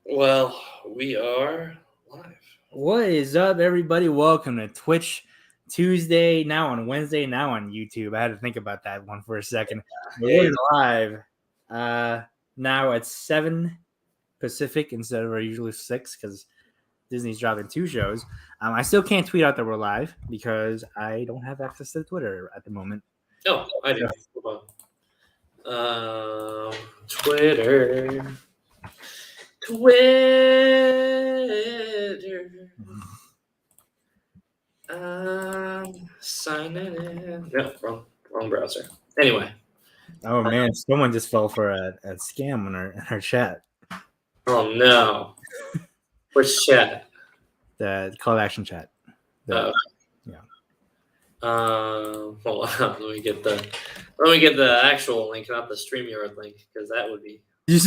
Well, we are live. What is up, everybody? Welcome to Twitch Tuesday, now on Wednesday, now on YouTube. I had to think about that one for a second. Yeah, We're live now at 7 Pacific instead of our usual 6 because Disney's dropping 2 shows. I still can't tweet out that we're live because I don't have access to Twitter at the moment. oh, I do. Hold on. Twitter. Signing in. No, wrong browser. Anyway. Oh man, someone just fell for a scam in our chat. Oh no. Which chat? The call to action chat. Yeah. Hold on. Let me get the actual link, not the StreamYard link, because that would be You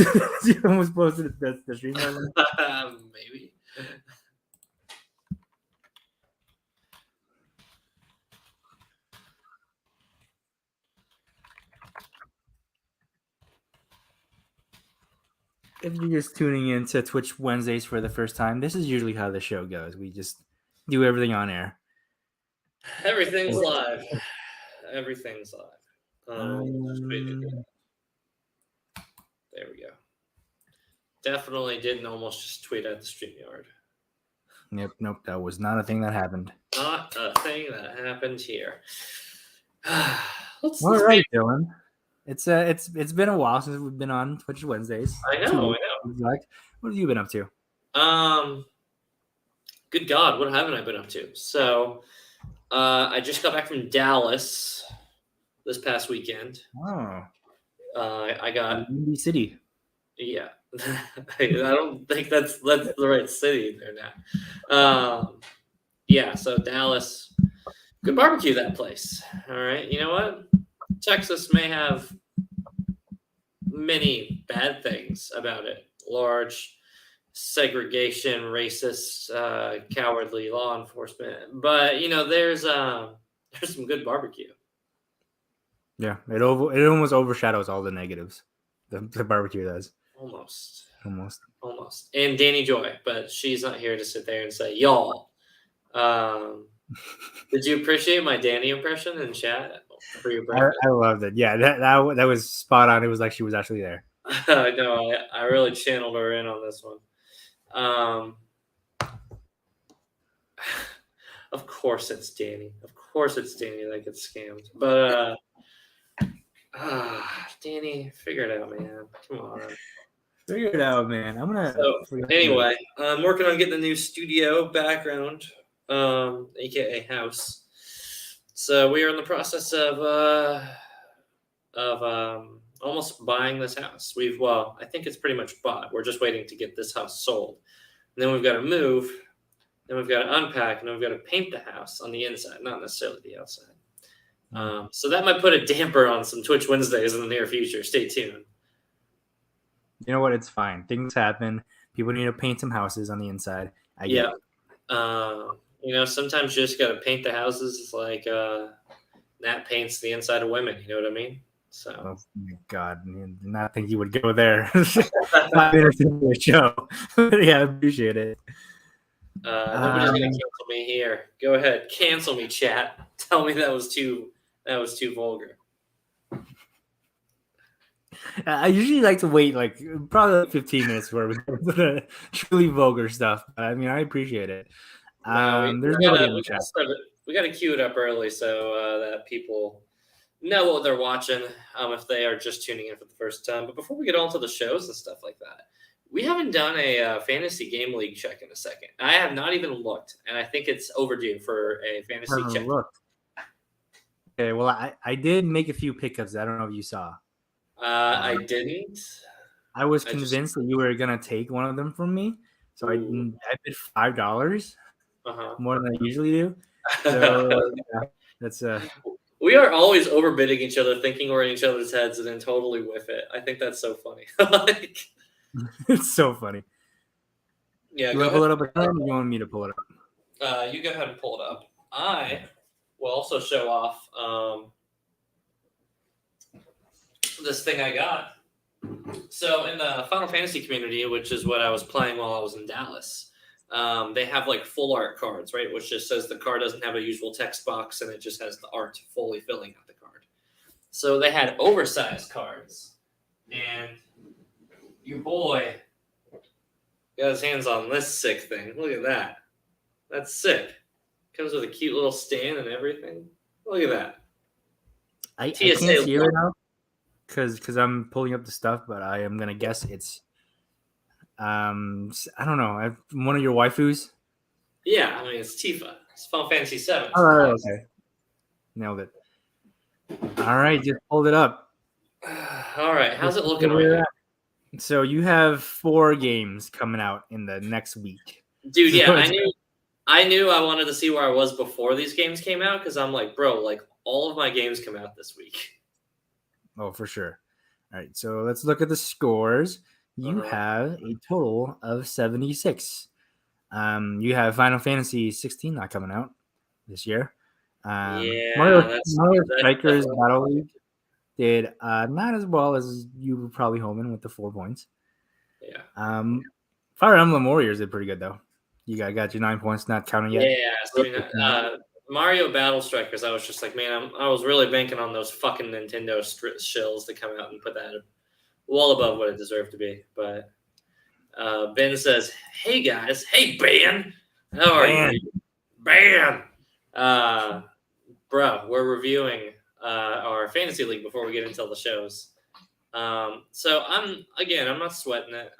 almost posted the StreamYard link. maybe. If you're just tuning in to Twitch Wednesdays for the first time, this is usually how the show goes. We just do everything on air. Everything's live. Everything's live. There we go. Definitely didn't almost just tweet at the StreamYard. Nope. That was not a thing that happened. Not a thing that happened here. All right, Dylan. It's been a while since we've been on Twitch Wednesdays. I know. What have you been up to? Good God, what haven't I been up to? So, I just got back from Dallas this past weekend. Oh, I got Windy City. Yeah, I don't think that's the right city there now. Yeah, so Dallas, good barbecue that place. All right, you know what? Texas may have many bad things about it. Large segregation, racist, cowardly law enforcement. But there's some good barbecue. Yeah, it almost overshadows all the negatives. The barbecue does. Almost. And Danny Joy, but she's not here to sit there and say y'all. Did you appreciate my Danny impression in chat for your birthday? I loved it. Yeah, that was spot on. It was like she was actually there. I know. I really channeled her in on this one. Of course it's Danny. Of course it's Danny that gets scammed. But Danny, figure it out, man. Come on. Figure it out, man. I'm gonna. Anyway, I'm working on getting a new studio background, aka house. So we are in the process of almost buying this house. I think it's pretty much bought. We're just waiting to get this house sold. And then we've got to move. Then we've got to unpack, and then we've got to paint the house on the inside, not necessarily the outside. So that might put a damper on some Twitch Wednesdays in the near future. Stay tuned. You know what? It's fine. Things happen. People need to paint some houses on the inside. Sometimes you just got to paint the houses like Nat paints the inside of women. You know what I mean? So. Oh my God! I did not think you would go there. 5 minutes into the show. Yeah, I appreciate it. Nobody's gonna cancel me here. Go ahead, cancel me, chat. Tell me that was too vulgar. I usually like to wait like probably 15 minutes for the truly vulgar stuff. I mean, I appreciate it. We got to queue it up early so that people know what they're watching if they are just tuning in for the first time. But before we get on to the shows and stuff like that, we haven't done a fantasy game league check in a second. I have not even looked, and I think it's overdue for a fantasy check. Okay, well, I did make a few pickups. I don't know if you saw. I didn't. I was convinced that you were gonna take one of them from me, so I bid $5, more than I usually do. So that's We are always overbidding each other, thinking we're in each other's heads, and then totally whiff it. I think that's so funny. It's so funny. Yeah, you want to pull it up again, or you want me to pull it up? You go ahead and pull it up. I will also show off this thing I got. So in the Final Fantasy community, which is what I was playing while I was in Dallas, they have like full art cards, right? Which just says the card doesn't have a usual text box and it just has the art fully filling out the card. So they had oversized cards, and your boy got his hands on this sick thing. Look at that. That's sick. Comes with a cute little stand and everything. Look at that. I can't see it right now because I'm pulling up the stuff, but I am gonna guess it's I don't know. One of your waifus. Yeah, I mean it's Tifa. It's Final Fantasy VII. Oh, okay, nailed it. All right, just pulled it up. All right, how's it looking right now? So you have 4 games coming out in the next week. Dude, yeah, I knew I wanted to see where I was before these games came out because I'm like, bro, like all of my games come out this week. Oh, for sure. All right, so let's look at the scores. You have a total of 76. You have Final Fantasy 16 not coming out this year. Mario Strikers Battle League did not as well as you were probably hoping with the 4 points. Yeah. Fire Emblem Warriors did pretty good though. You got your 9 points, not counting yet. Yeah. Mario Battle Strikers, I was just like, man, I was really banking on those fucking Nintendo shills to come out and put that well above what it deserved to be. But Ben says, hey guys, hey Ben, how are you? Ben, bro, we're reviewing our fantasy league before we get into the shows. So I'm not sweating it.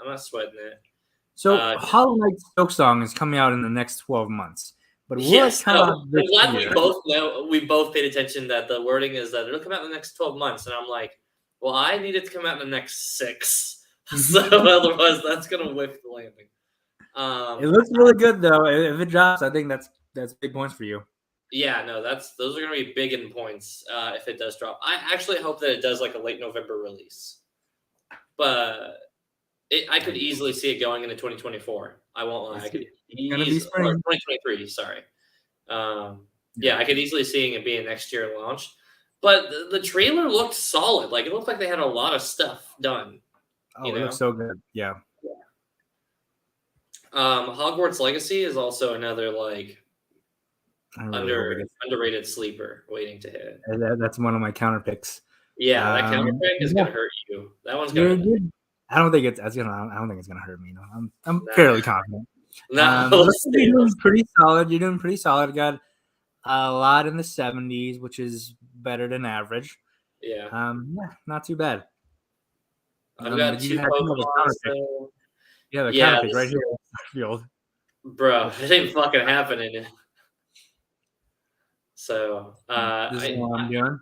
So Hollow Knight Silksong is coming out in the next 12 months. But yes, I'm glad we both know. We both paid attention that the wording is that it'll come out in the next 12 months, and I'm like, well, I need it to come out in the next 6, so otherwise that's gonna whiff the landing. It looks really good though. If it drops, I think that's big points for you. Yeah, no, those are gonna be big in points if it does drop. I actually hope that it does like a late November release, but I could easily see it going into 2024. I won't lie. I could easily 2023. Sorry. Yeah, I could easily see it being next year launch. But the trailer looked solid. Like it looked like they had a lot of stuff done. Oh, it looks so good. Yeah. Hogwarts Legacy is also another like underrated sleeper waiting to hit. That's one of my counter picks. Yeah, that counter pick is gonna hurt you. That one's gonna. I don't think it's gonna hurt me. No, I'm fairly confident. No, you're doing pretty solid. You're doing pretty solid. Got a lot in the 70s, which is better than average. Yeah. Not too bad. I've got 2 Pokemon. Yeah, the counter pick right here in the field. Bro, it ain't fucking happening. So this is what I'm doing.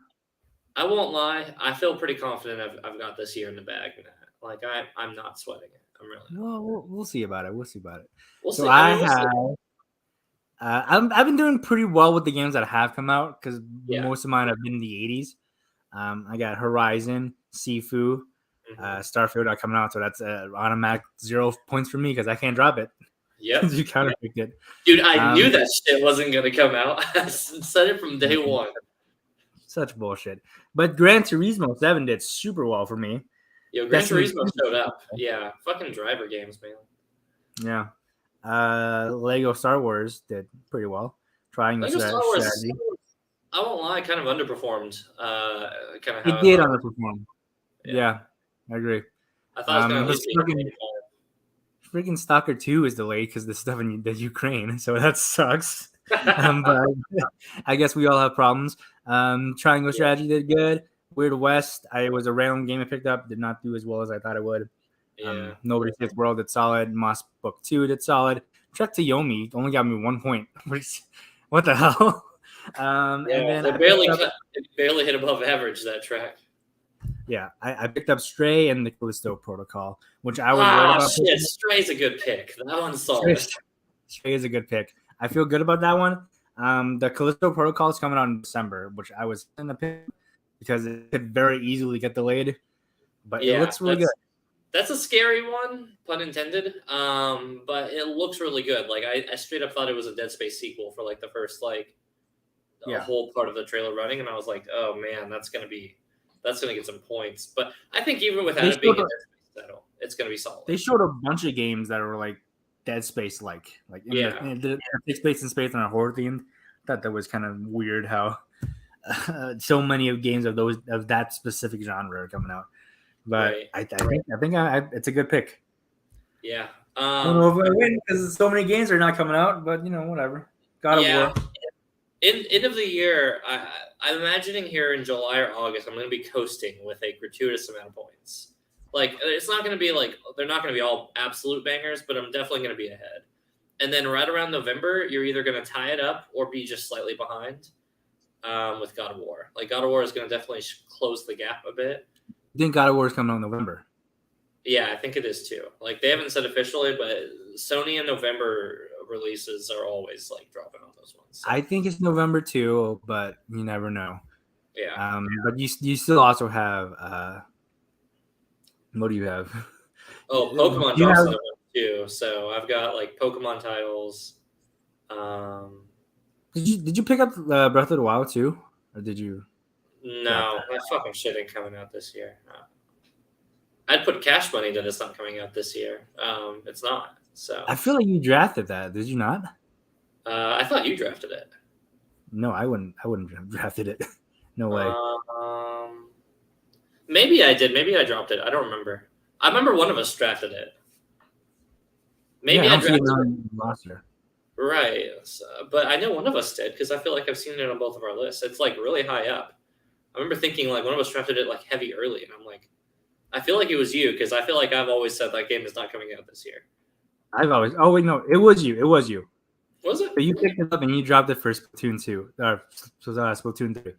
I won't lie. I feel pretty confident I've got this year in the bag. Like I'm not sweating it. I'm really not. Well, we'll see about it. We'll see. So I've been doing pretty well with the games that have come out because most of mine have been in the 80s. I got Horizon, Sifu, Starfield are coming out, so that's automatic 0 points for me because I can't drop it. Yep. You counterpicked it. Dude, I knew that shit wasn't going to come out. I said it from day one. Such bullshit. But Gran Turismo 7 did super well for me. Yo, Gran Turismo showed up. Yeah, fucking driver games, man. Yeah. Lego Star Wars did pretty well. Lego Star Wars, I won't lie, kind of underperformed. It did underperform. Yeah, I agree. I thought it was going to be freaking Stalker 2 is delayed because the stuff in the Ukraine, so that sucks. But I guess we all have problems. Triangle Strategy did good. Weird West, I was a random game I picked up, did not do as well as I thought it would. Nobody Saves World did solid. Moss Book 2 did solid. Trek to Yomi only got me 1 point. What the hell? And then it barely hit above average, that track. Yeah, I picked up Stray and the Callisto Protocol, which I was worried about. Shit, Stray's a good pick. That one's solid. Stray is a good pick. I feel good about that one. The Callisto Protocol is coming out in December, which I was in the pick because it could very easily get delayed. But it looks really good. That's a scary one, pun intended. But it looks really good. Like I straight up thought it was a Dead Space sequel for like the first a whole part of the trailer running, and I was like, oh man, that's gonna be That's going to get some points. But I think even without it being a Dead Space title, it's going to be solid. They showed a bunch of games that were like Dead Space like in space and space on a horror theme. I thought that was kind of weird how so many of games of that specific genre are coming out. But I think it's a good pick. Yeah. I don't know if I win because so many games are not coming out, but whatever. God of War. End of the year, I'm imagining here in July or August, I'm going to be coasting with a gratuitous amount of points. Like, it's not going to be like, they're not going to be all absolute bangers, but I'm definitely going to be ahead. And then right around November, you're either going to tie it up or be just slightly behind with God of War. Like, God of War is going to definitely close the gap a bit. You think God of War is coming out in November? Yeah, I think it is too. Like, they haven't said officially, but Sony in November releases are always like dropping on those ones. So. I think it's November too, but you never know. Yeah. But you still also have what do you have? Oh, Pokemon drops November too. So I've got like Pokemon titles. Did you pick up Breath of the Wild too, or did you? No, that fucking shit ain't coming out this year. No. I'd put cash money that it's not coming out this year. It's not. So I feel like you drafted that. Did you not? I thought you drafted it. No, I wouldn't have drafted it. No way. Maybe I did. Maybe I dropped it. I don't remember. I remember one of us drafted it. Maybe I drafted it on the roster. Right. But I know one of us did because I feel like I've seen it on both of our lists. It's like really high up. I remember thinking like one of us drafted it like heavy early, and I'm like, I feel like it was you because I feel like I've always said that game is not coming out this year. Oh wait, no, it was you. Was it? So you picked it up and you dropped it for Splatoon 2. Splatoon 3.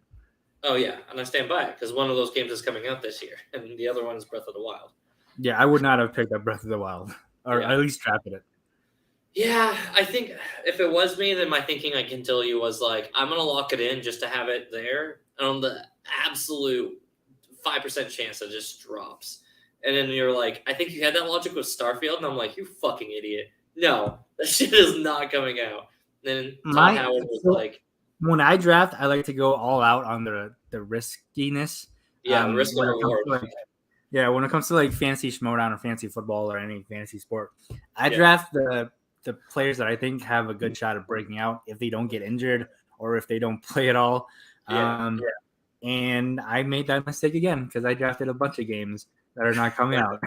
Oh yeah, and I stand by it because one of those games is coming out this year, and the other one is Breath of the Wild. Yeah, I would not have picked up Breath of the Wild, or at least drafted it. Yeah, I think if it was me, then my thinking, I can tell you, was like, I'm going to lock it in just to have it there on the absolute 5% chance it just drops. And then you're like, I think you had that logic with Starfield, and I'm like, you fucking idiot. No, that shit is not coming out. And then Tom Howard was like... When I draft, I like to go all out on the riskiness. Yeah, risk and reward. When it comes to like fantasy schmodown or fantasy football or any fantasy sport, I draft the players that I think have a good shot of breaking out if they don't get injured or if they don't play at all. And I made that mistake again because I drafted a bunch of games that are not coming out,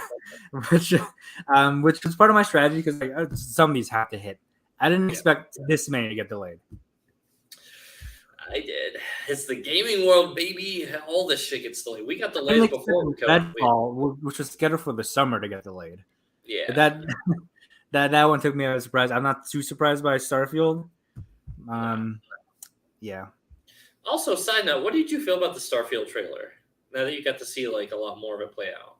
which was part of my strategy because like, some of these have to hit. I didn't expect this many to get delayed. I did. It's the gaming world, baby. All this shit gets delayed. We got delayed before Redfall, which was scheduled for the summer to get delayed. Yeah. But that one took me as a surprise. I'm not too surprised by Starfield. Yeah. Also, side note, what did you feel about the Starfield trailer? Now that you got to see like a lot more of it play out.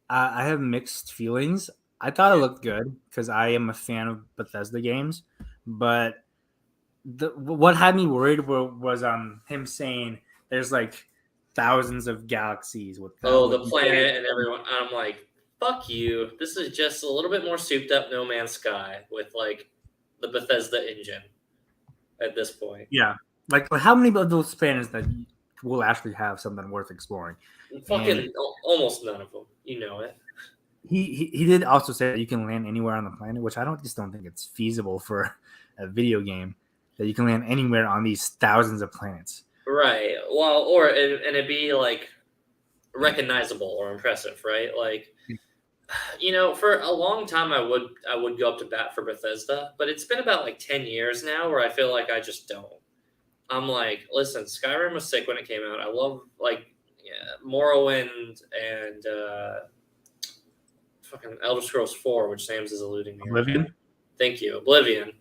I have mixed feelings. I thought it looked good because I am a fan of Bethesda games, but what had me worried was him saying there's like thousands of galaxies with the planet and everyone. I'm like, fuck you. This is just a little bit more souped up No Man's Sky with like the Bethesda engine at this point. Yeah. Like how many of those planets that will actually have something worth exploring? Fucking almost none of them. You know it. He did also say that you can land anywhere on the planet, which I don't think it's feasible for a video game that you can land anywhere on these thousands of planets. Right. Well, and it'd be like recognizable or impressive, right? Like, for a long time I would go up to bat for Bethesda, but it's been about like 10 years now where I feel like I just don't. I'm like, listen, Skyrim was sick when it came out. I love Morrowind and fucking Elder Scrolls 4, which Sam's is alluding to. Oblivion? Thank you. Oblivion.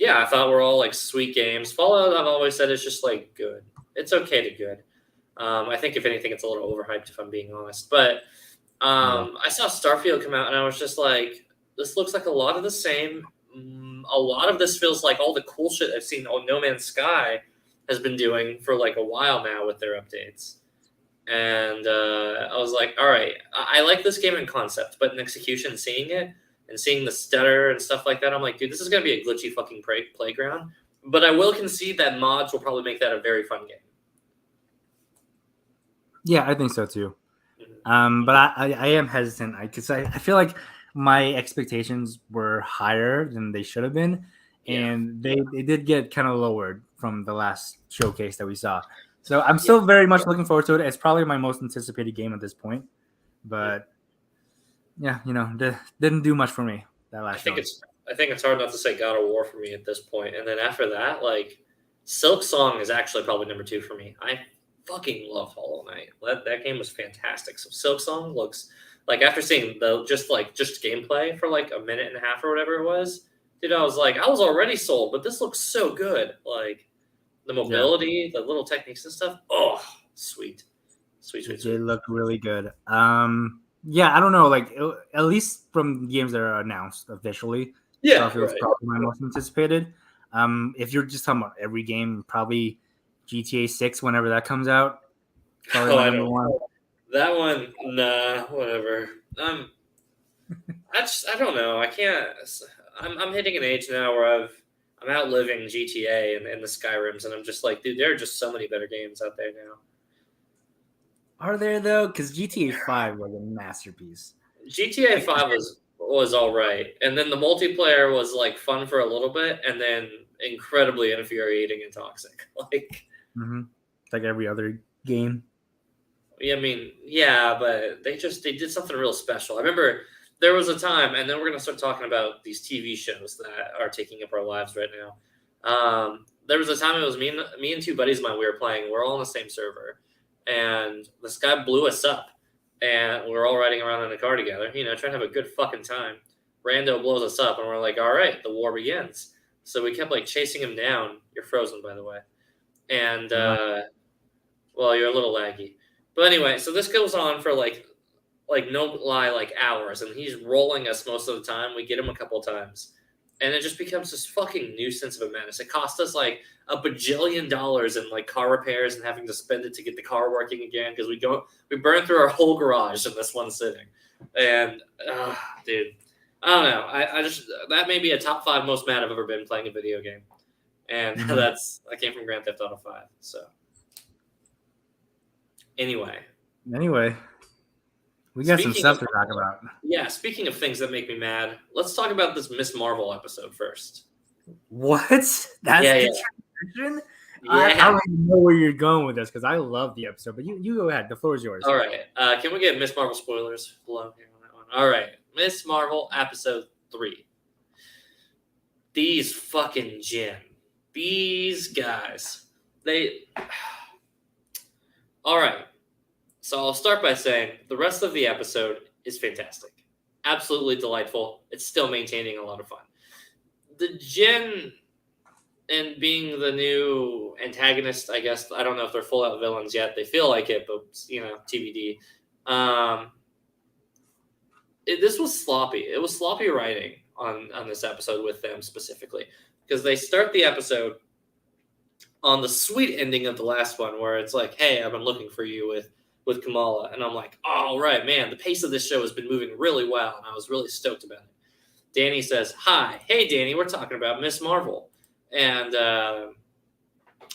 I thought we're all like sweet games. Fallout, I've always said, is just like good. It's okay to good. I think if anything, it's a little overhyped if I'm being honest. But I saw Starfield come out and I was just like, this looks like a lot of the same. A lot of this feels like all the cool shit I've seen No Man's Sky has been doing for like a while now with their updates. And I was like, all right, I like this game in concept, but in execution, seeing it and seeing the stutter and stuff like that, I'm like, dude, this is going to be a glitchy fucking playground. But I will concede that mods will probably make that a very fun game. Yeah, I think so too. But I am hesitant because I feel like my expectations were higher than they should have been, and they did get kind of lowered from the last showcase that we saw. So I'm still very much looking forward to it. It's probably my most anticipated game at this point, but yeah, didn't do much for me that last show. I think it's hard not to say God of War for me at this point, and then after that, like Silk Song is actually probably number 2 for me. I fucking love Hollow Knight. That game was fantastic. So Silk Song looks like after seeing the just gameplay for like a minute and a half or whatever it was, dude, I was already sold, but this looks so good. Like the mobility, the little techniques and stuff. Oh, sweet. They look really good. Yeah, I don't know. Like at least from games that are announced officially, Starfield's probably my most anticipated. If you're just talking about every game, probably GTA 6 whenever that comes out. Probably my number one. That one, nah, whatever. I don't know. I can't. I'm hitting an age now where I'm outliving GTA and the Skyrims, and I'm just like, dude, there are just so many better games out there now. Are there though? Because GTA 5 was a masterpiece. GTA 5 was all right, and then the multiplayer was like fun for a little bit, and then incredibly infuriating and toxic. Like, like every other game. I mean, yeah, but they did something real special. I remember there was a time, and then we're gonna start talking about these TV shows that are taking up our lives right now. There was a time it was me and 2 buddies of mine. We were playing. We're all on the same server, and this guy blew us up, and we're all riding around in a car together, trying to have a good fucking time. Rando blows us up, and we're like, all right, the war begins. So we kept like chasing him down. You're frozen, by the way, and well, you're a little laggy. But anyway, so this goes on for like no lie, like hours, and he's rolling us most of the time. We get him a couple times, and it just becomes this fucking nuisance of a menace. It cost us like $1 bajillion in like car repairs and having to spend it to get the car working again because we burned through our whole garage in this one sitting. And dude, I don't know. I just that may be a top 5 most mad I've ever been playing a video game, and I came from Grand Theft Auto 5. So. Anyway, we got some stuff to talk about. Yeah, speaking of things that make me mad, let's talk about this Miss Marvel episode first. What? That's the transition? Yeah. I don't even know where you're going with this because I love the episode, but you go ahead. The floor is yours. All right. Can we get Miss Marvel spoilers below here on that one? All right. Miss Marvel episode 3. These fucking Jim. These guys. All right. So I'll start by saying the rest of the episode is fantastic. Absolutely delightful. It's still maintaining a lot of fun. The Jin and being the new antagonist, I guess, I don't know if they're full out villains yet. They feel like it, but, TBD. This was sloppy. It was sloppy writing on this episode with them specifically because they start the episode on the sweet ending of the last one where it's like, hey, I've been looking for you with Kamala. And I'm like, oh, right, man, the pace of this show has been moving really well, and I was really stoked about it. Danny says, hi. Hey, Danny, we're talking about Miss Marvel. And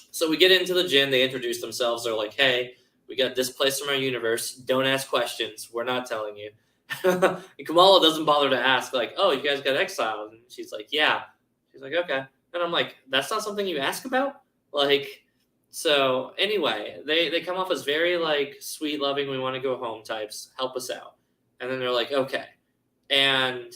so we get into the gym. They introduce themselves. They're like, hey, we got displaced from our universe. Don't ask questions. We're not telling you. And Kamala doesn't bother to ask, like, oh, you guys got exiled. And she's like, yeah. She's like, okay. And I'm like, that's not something you ask about? Like, so anyway, they come off as very like sweet, loving, we want to go home types, help us out. And then they're like, okay. And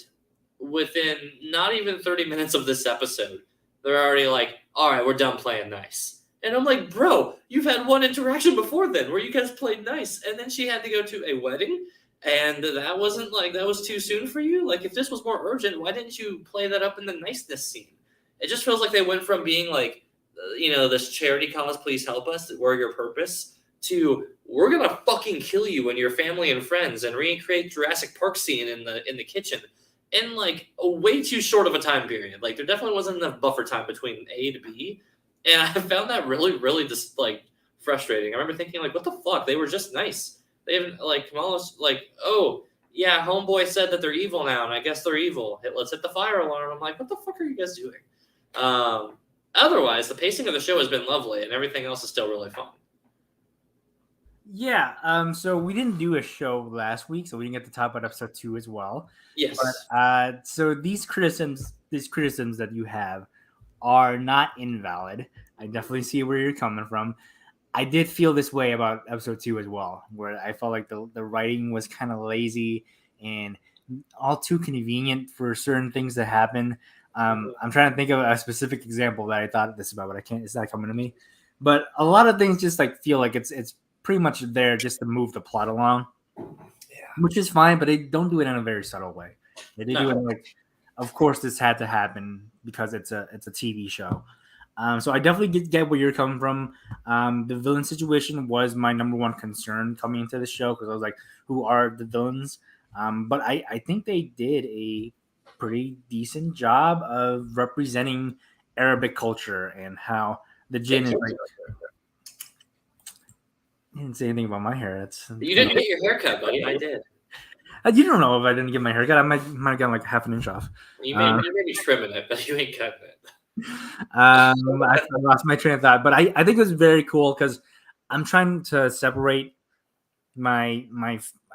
within not even 30 minutes of this episode, they're already like, all right, we're done playing nice. And I'm like, bro, you've had one interaction before then where you guys played nice. And then she had to go to a wedding. And that wasn't like, that was too soon for you. Like, if this was more urgent, why didn't you play that up in the niceness scene? It just feels like they went from being like, this charity cause, please help us, we're your purpose, to we're gonna fucking kill you and your family and friends and recreate Jurassic Park scene in the kitchen in like a way too short of a time period. Like, there definitely wasn't enough buffer time between A to B, and I found that really, really just like frustrating. I remember thinking like, what the fuck? They were just nice. They haven't like Kamala's like, oh yeah, homeboy said that they're evil now, and I guess they're evil. Let's hit the fire alarm. I'm like, what the fuck are you guys doing? Otherwise, the pacing of the show has been lovely, and everything else is still really fun. Yeah. So we didn't do a show last week, so we didn't get to talk about episode 2 as well. Yes. But so these criticisms that you have are not invalid. I definitely see where you're coming from. I did feel this way about episode 2 as well, where I felt like the writing was kind of lazy and all too convenient for certain things to happen. I'm trying to think of a specific example that I thought this about, but I can't. It's not coming to me. But a lot of things just like feel like it's pretty much there just to move the plot along, which is fine. But they don't do it in a very subtle way. They do it like, of course, this had to happen because it's a TV show. So I definitely get where you're coming from. The villain situation was my number one concern coming into the show because I was like, who are the villains? But I think they did a pretty decent job of representing Arabic culture and how the jinn is like. I didn't say anything about my hair. You didn't get your haircut, buddy. I did. You don't know if I didn't get my haircut. I might have gotten like half an inch off. You may be trimming it, but you ain't cutting it. I lost my train of thought, but I think it was very cool because I'm trying to separate my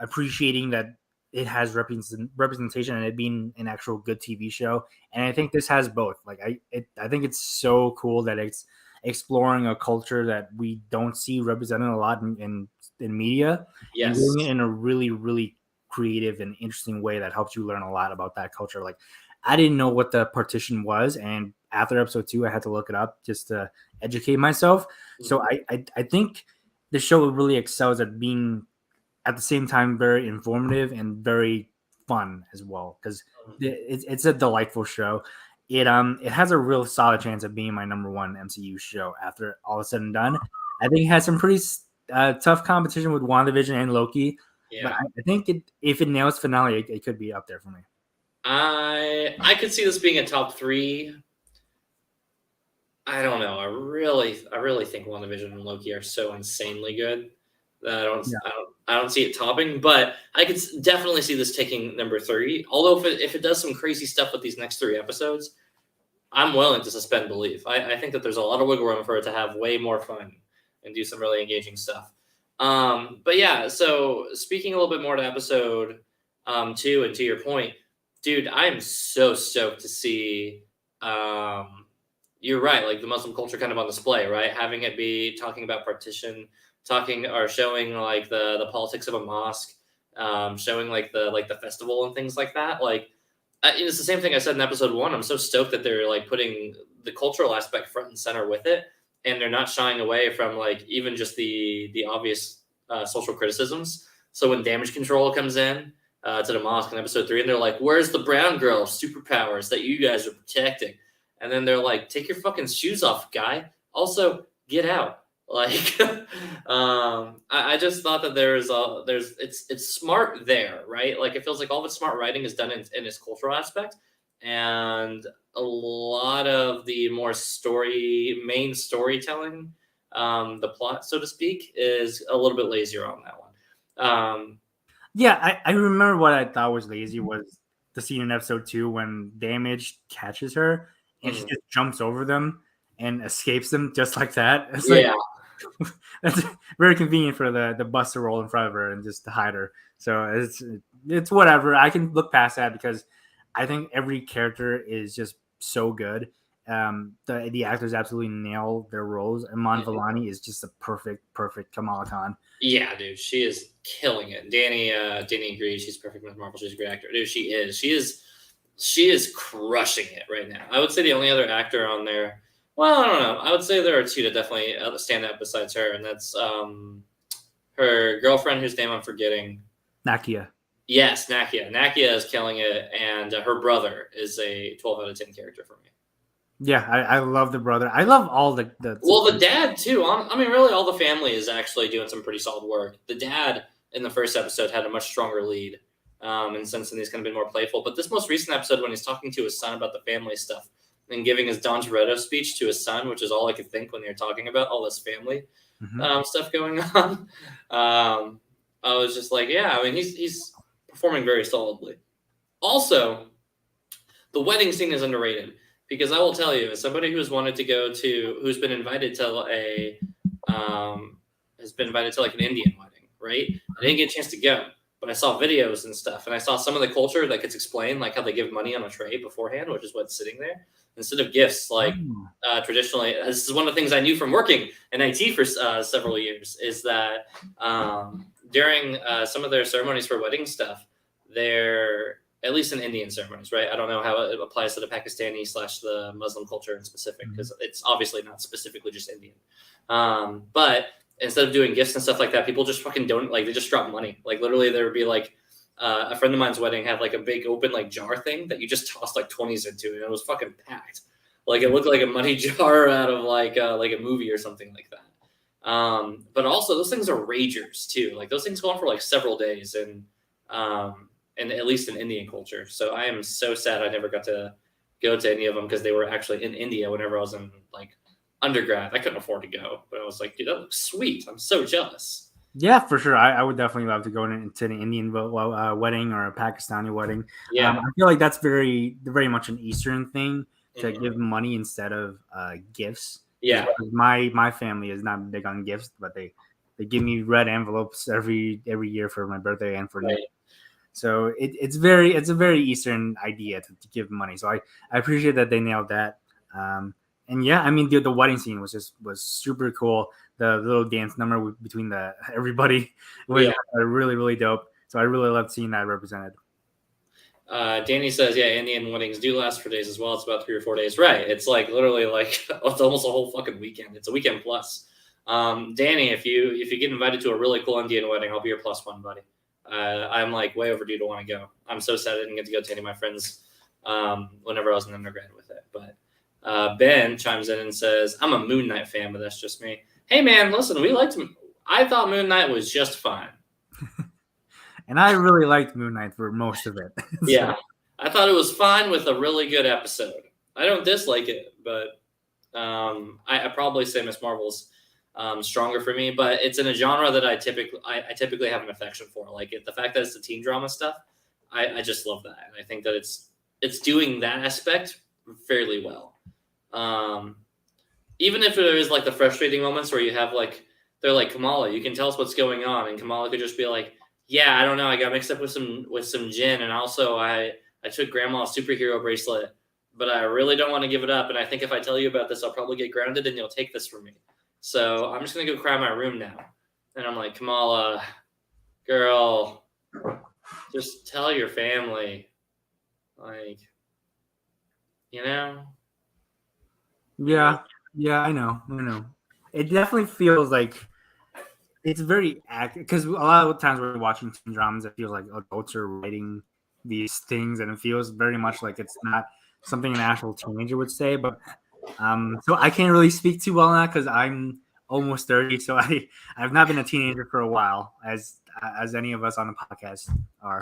appreciating that it has representation and it being an actual good TV show, and I think this has both. Like I think it's so cool that it's exploring a culture that we don't see represented a lot in media, and doing it in a really creative and interesting way that helps you learn a lot about that culture. Like I didn't know what the partition was, and after episode 2, I had to look it up just to educate myself. So I think the show really excels at being at the same time very informative and very fun as well because it's a delightful show. It has a real solid chance of being my number one MCU show after all is said and done. I think it has some pretty tough competition with WandaVision and Loki, but I think if it nails finale, it could be up there for me. I could see this being a top 3. I don't know. I really think WandaVision and Loki are so insanely good that I don't see it topping. But I could definitely see this taking number 3. Although if it does some crazy stuff with these next 3 episodes, I'm willing to suspend belief. I think that there's a lot of wiggle room for it to have way more fun and do some really engaging stuff. But yeah, so speaking a little bit more to episode 2 and to your point, dude, I am so stoked to see. You're right, like the Muslim culture kind of on display, right? Having it be talking about partition, talking or showing like the politics of a mosque, showing like the festival and things like that. Like it's the same thing I said in episode 1. I'm so stoked that they're like putting the cultural aspect front and center with it, and they're not shying away from like even just the obvious social criticisms. So when damage control comes in to the mosque in episode 3, and they're like, "Where's the brown girl superpowers that you guys are protecting?" And then they're like, "Take your fucking shoes off, guy. Also, get out." Like, I just thought that it's smart there, right? Like, it feels like all the smart writing is done in its cultural aspect, and a lot of the more main storytelling, the plot, so to speak, is a little bit lazier on that one. Yeah, I remember what I thought was lazy was the scene in episode 2 when Damage catches her and she just jumps over them and escapes them just like that. It's like that's very convenient for the bus to roll in front of her and just to hide her. So it's whatever. I can look past that because I think every character is just so good. The actors absolutely nail their roles. Iman Vellani is just a perfect Kamala Khan. Yeah, dude, she is killing it. Danny agrees. She's perfect with Marvel. She's a great actor. Dude, she is crushing it right now. I would say the only other actor on there, well, I don't know. I would say there are 2 that definitely stand out besides her, and that's her girlfriend, whose name I'm forgetting. Nakia. Yes, Nakia. Nakia is killing it, and her brother is a 12 out of 10 character for me. Yeah, I love the brother. I love all the well, the dad too. I mean, really, all the family is actually doing some pretty solid work. The dad in the first episode had a much stronger lead, and since then he's kind of been more playful. But this most recent episode, when he's talking to his son about the family stuff and giving his Don Toretto speech to his son, which is all I could think when you're talking about all this family stuff going on, I was just like, yeah. I mean, he's performing very solidly. Also, the wedding scene is underrated. Because I will tell you, as somebody who's been invited to has been invited to like an Indian wedding, right? I didn't get a chance to go, but I saw videos and stuff, and I saw some of the culture that gets explained, like how they give money on a tray beforehand, which is what's sitting there instead of gifts. Like traditionally, this is one of the things I knew from working in IT for several years, is that during some of their ceremonies for wedding stuff, they're at least in Indian ceremonies, right? I don't know how it applies to the Pakistani / the Muslim culture in specific, because it's obviously not specifically just Indian. But instead of doing gifts and stuff like that, people just fucking don't, like, they just drop money. Like literally there would be like a friend of mine's wedding had like a big open like jar thing that you just tossed like 20s into, and it was fucking packed. Like it looked like a money jar out of like a movie or something like that. But also those things are ragers too. Like those things go on for like several days, and at least in Indian culture. So I am so sad I never got to go to any of them, because they were actually in India whenever I was in like undergrad. I couldn't afford to go, but I was like, dude, that looks sweet. I'm so jealous. Yeah, for sure. I would definitely love to go into an Indian wedding or a Pakistani wedding. Yeah. I feel like that's very much an Eastern thing, to give money instead of gifts. Yeah. My family is not big on gifts, but they give me red envelopes every year for my birthday and for New Year. So it's a very Eastern idea to give money. So I appreciate that they nailed that. And yeah, I mean the wedding scene was super cool. The little dance number between everybody was really, really dope. So I really loved seeing that represented. Danny says, yeah, Indian weddings do last for days as well. It's about 3 or 4 days. Right. It's like literally like it's almost a whole fucking weekend. It's a weekend plus. Danny, if you get invited to a really cool Indian wedding, I'll be your plus one, buddy. I'm like way overdue to want to go. I'm so sad I didn't get to go to any of my friends whenever I was in undergrad with it. But Ben chimes in and says, I'm a Moon Knight fan, but that's just me. Hey man, listen, I thought Moon Knight was just fine. And I really liked Moon Knight for most of it. So. Yeah, I thought it was fine with a really good episode. I don't dislike it, but I probably say Miss Marvel's stronger for me. But it's in a genre that I typically have an affection for. Like the fact that it's the teen drama stuff, I just love that, and I think that it's doing that aspect fairly well. Even if there is like the frustrating moments where you have like they're like, Kamala, you can tell us what's going on, and Kamala could just be like, yeah, I don't know, I got mixed up with some gin, and also I took Grandma's superhero bracelet, but I really don't want to give it up, and I think if I tell you about this, I'll probably get grounded, and you'll take this from me. So I'm just gonna go cry in my room now. And I'm like, Kamala, girl, just tell your family, like, you know. Yeah, I know. It definitely feels like it's very active, because a lot of times we're watching teen dramas, it feels like adults are writing these things, and it feels very much like it's not something an actual teenager would say. But so I can't really speak too well on that, because I'm almost 30, so I've not been a teenager for a while, as any of us on the podcast are.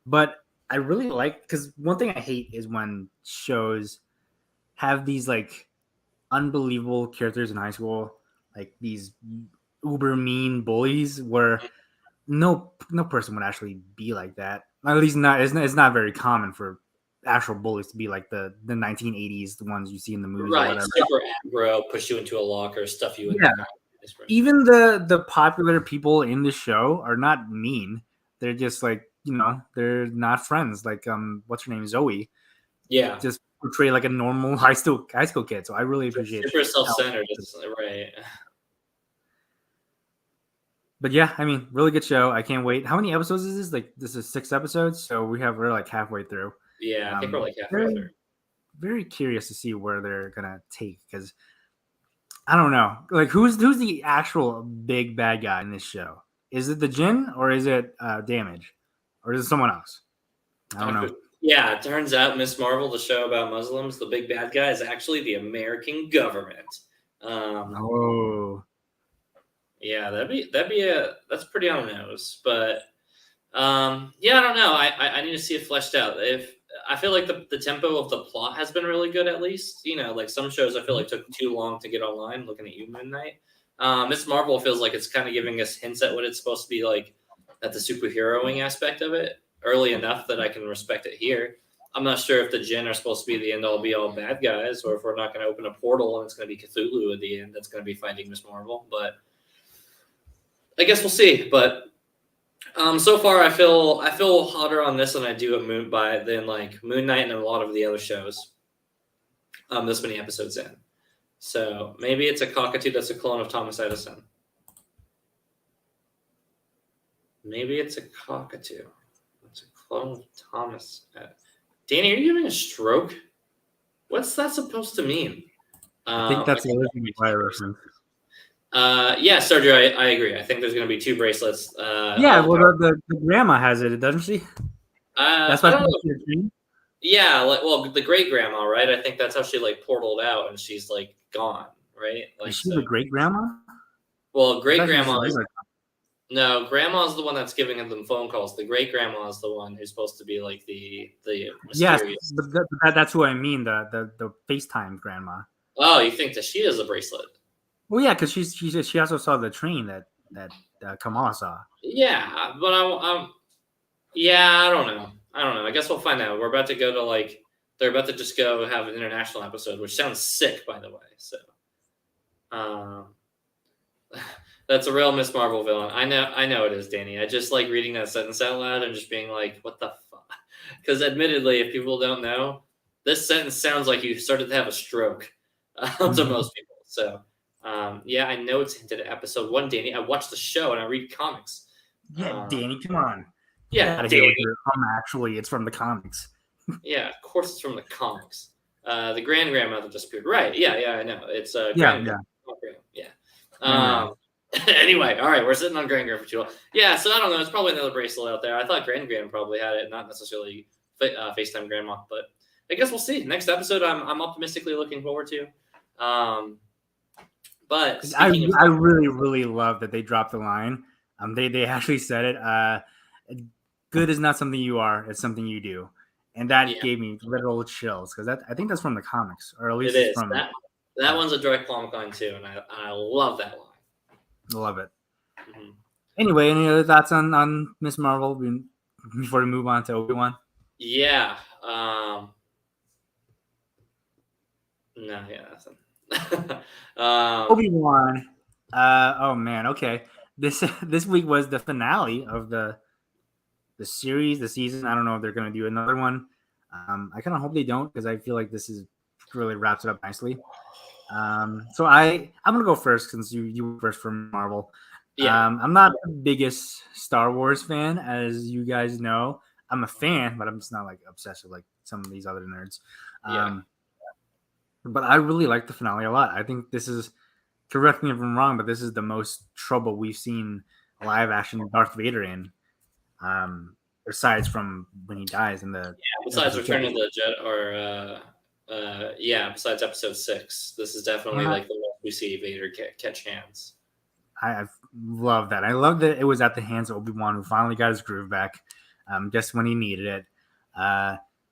But I really like, because one thing I hate is when shows have these like unbelievable characters in high school, like these uber mean bullies, where no person would actually be like that. At least not. It's not very common for actual bullies to be like the 1980s, the ones you see in the movies. Right, super aggro, push you into a locker, stuff you in. Yeah. Even the popular people in the show are not mean. They're just like, they're not friends. Like what's her name, Zoe? Yeah, just portray like a normal high school kid. So I really appreciate it. Super self-centered, right? But yeah, I mean, really good show. I can't wait. How many episodes is this? Like, this is 6 episodes, so we're like halfway through. Yeah, I think we're like halfway through. Very curious to see where they're gonna take, because I don't know, like who's the actual big bad guy in this show? Is it the Jinn, or is it Damage, or is it someone else? I don't know. Yeah, it turns out Miss Marvel, the show about Muslims, the big bad guy is actually the American government. Yeah, that's pretty on the nose, but yeah, I don't know. I need to see it fleshed out. I feel like the tempo of the plot has been really good, at least. Like some shows I feel like took too long to get online. Looking at you, Moon Knight. Miss Marvel feels like it's kind of giving us hints at what it's supposed to be like, at the superheroing aspect of it, early enough that I can respect it here. I'm not sure if the Jinn are supposed to be the end-all be-all bad guys, or if we're not going to open a portal and it's going to be Cthulhu at the end that's going to be fighting Miss Marvel. But I guess we'll see. But so far I feel hotter on this than I do at Moon Knight and a lot of the other shows. This many episodes in. So maybe it's a cockatoo that's a clone of Thomas Edison. Maybe it's a cockatoo. It's a clone of Thomas Edison. Danny, are you having a stroke? What's that supposed to mean? I think that's a Lizzie McGuire reference. Yeah, Sergio, I agree. I think there's going to be 2 bracelets. Yeah, well, the grandma has it, doesn't she? That's why. Yeah, the great grandma, right? I think that's how she portaled out, and she's gone, right? Is she the great grandma? Well, great grandma. No, grandma's the one that's giving them phone calls. The great grandma is the one who's supposed to be the mysterious. Yes, but that's what I mean. The FaceTime grandma. Oh, you think that she has a bracelet? Well, yeah, because she also saw the train that Kamala saw. Yeah, but I don't know. I guess we'll find out. We're about to go to they're about to just go have an international episode, which sounds sick, by the way. So, that's a real Miss Marvel villain. I know it is, Danny. I just like reading that sentence out loud and just being like, what the fuck? Because admittedly, if people don't know, this sentence sounds like you started to have a stroke to most people. So, yeah, I know it's hinted at episode 1, Danny. I watched the show and I read comics. Yeah, Danny, come on. Yeah, Danny. Actually, it's from the comics. Yeah, of course it's from the comics. The grand grandmother disappeared. Right? Yeah, I know. It's yeah. Anyway, all right, we're sitting on Grand Grand for too long. Yeah, so I don't know. It's probably another bracelet out there. I thought Grand Grand probably had it, not necessarily FaceTime Grandma, but I guess we'll see. Next episode, I'm optimistically looking forward to. But I really, really love that they dropped the line. They actually said it. Good is not something you are; it's something you do, and that gave me literal chills because I think that's from the comics, or at least it is. From that one's a direct comic line too, and I love that line. Love it. Mm-hmm. Anyway, any other thoughts on Miss Marvel before we move on to Obi-Wan? Yeah. No, yeah, nothing. Obi-Wan. Oh man, okay. This week was the finale of the series, the season. I don't know if they're gonna do another one. I kind of hope they don't because I feel like this is really wraps it up nicely. So I'm gonna go first since you were first from Marvel. Yeah. I'm not the biggest Star Wars fan, as you guys know. I'm a fan, but I'm just not obsessed with some of these other nerds. But I really like the finale a lot. I think this is, correct me if I'm wrong, but this is the most trouble we've seen live action Darth Vader in. Aside from when he dies in the besides Return of the Jedi or besides episode 6, this is definitely the one we see Vader catch hands. I love that. I love that it was at the hands of Obi-Wan, who finally got his groove back, just when he needed it.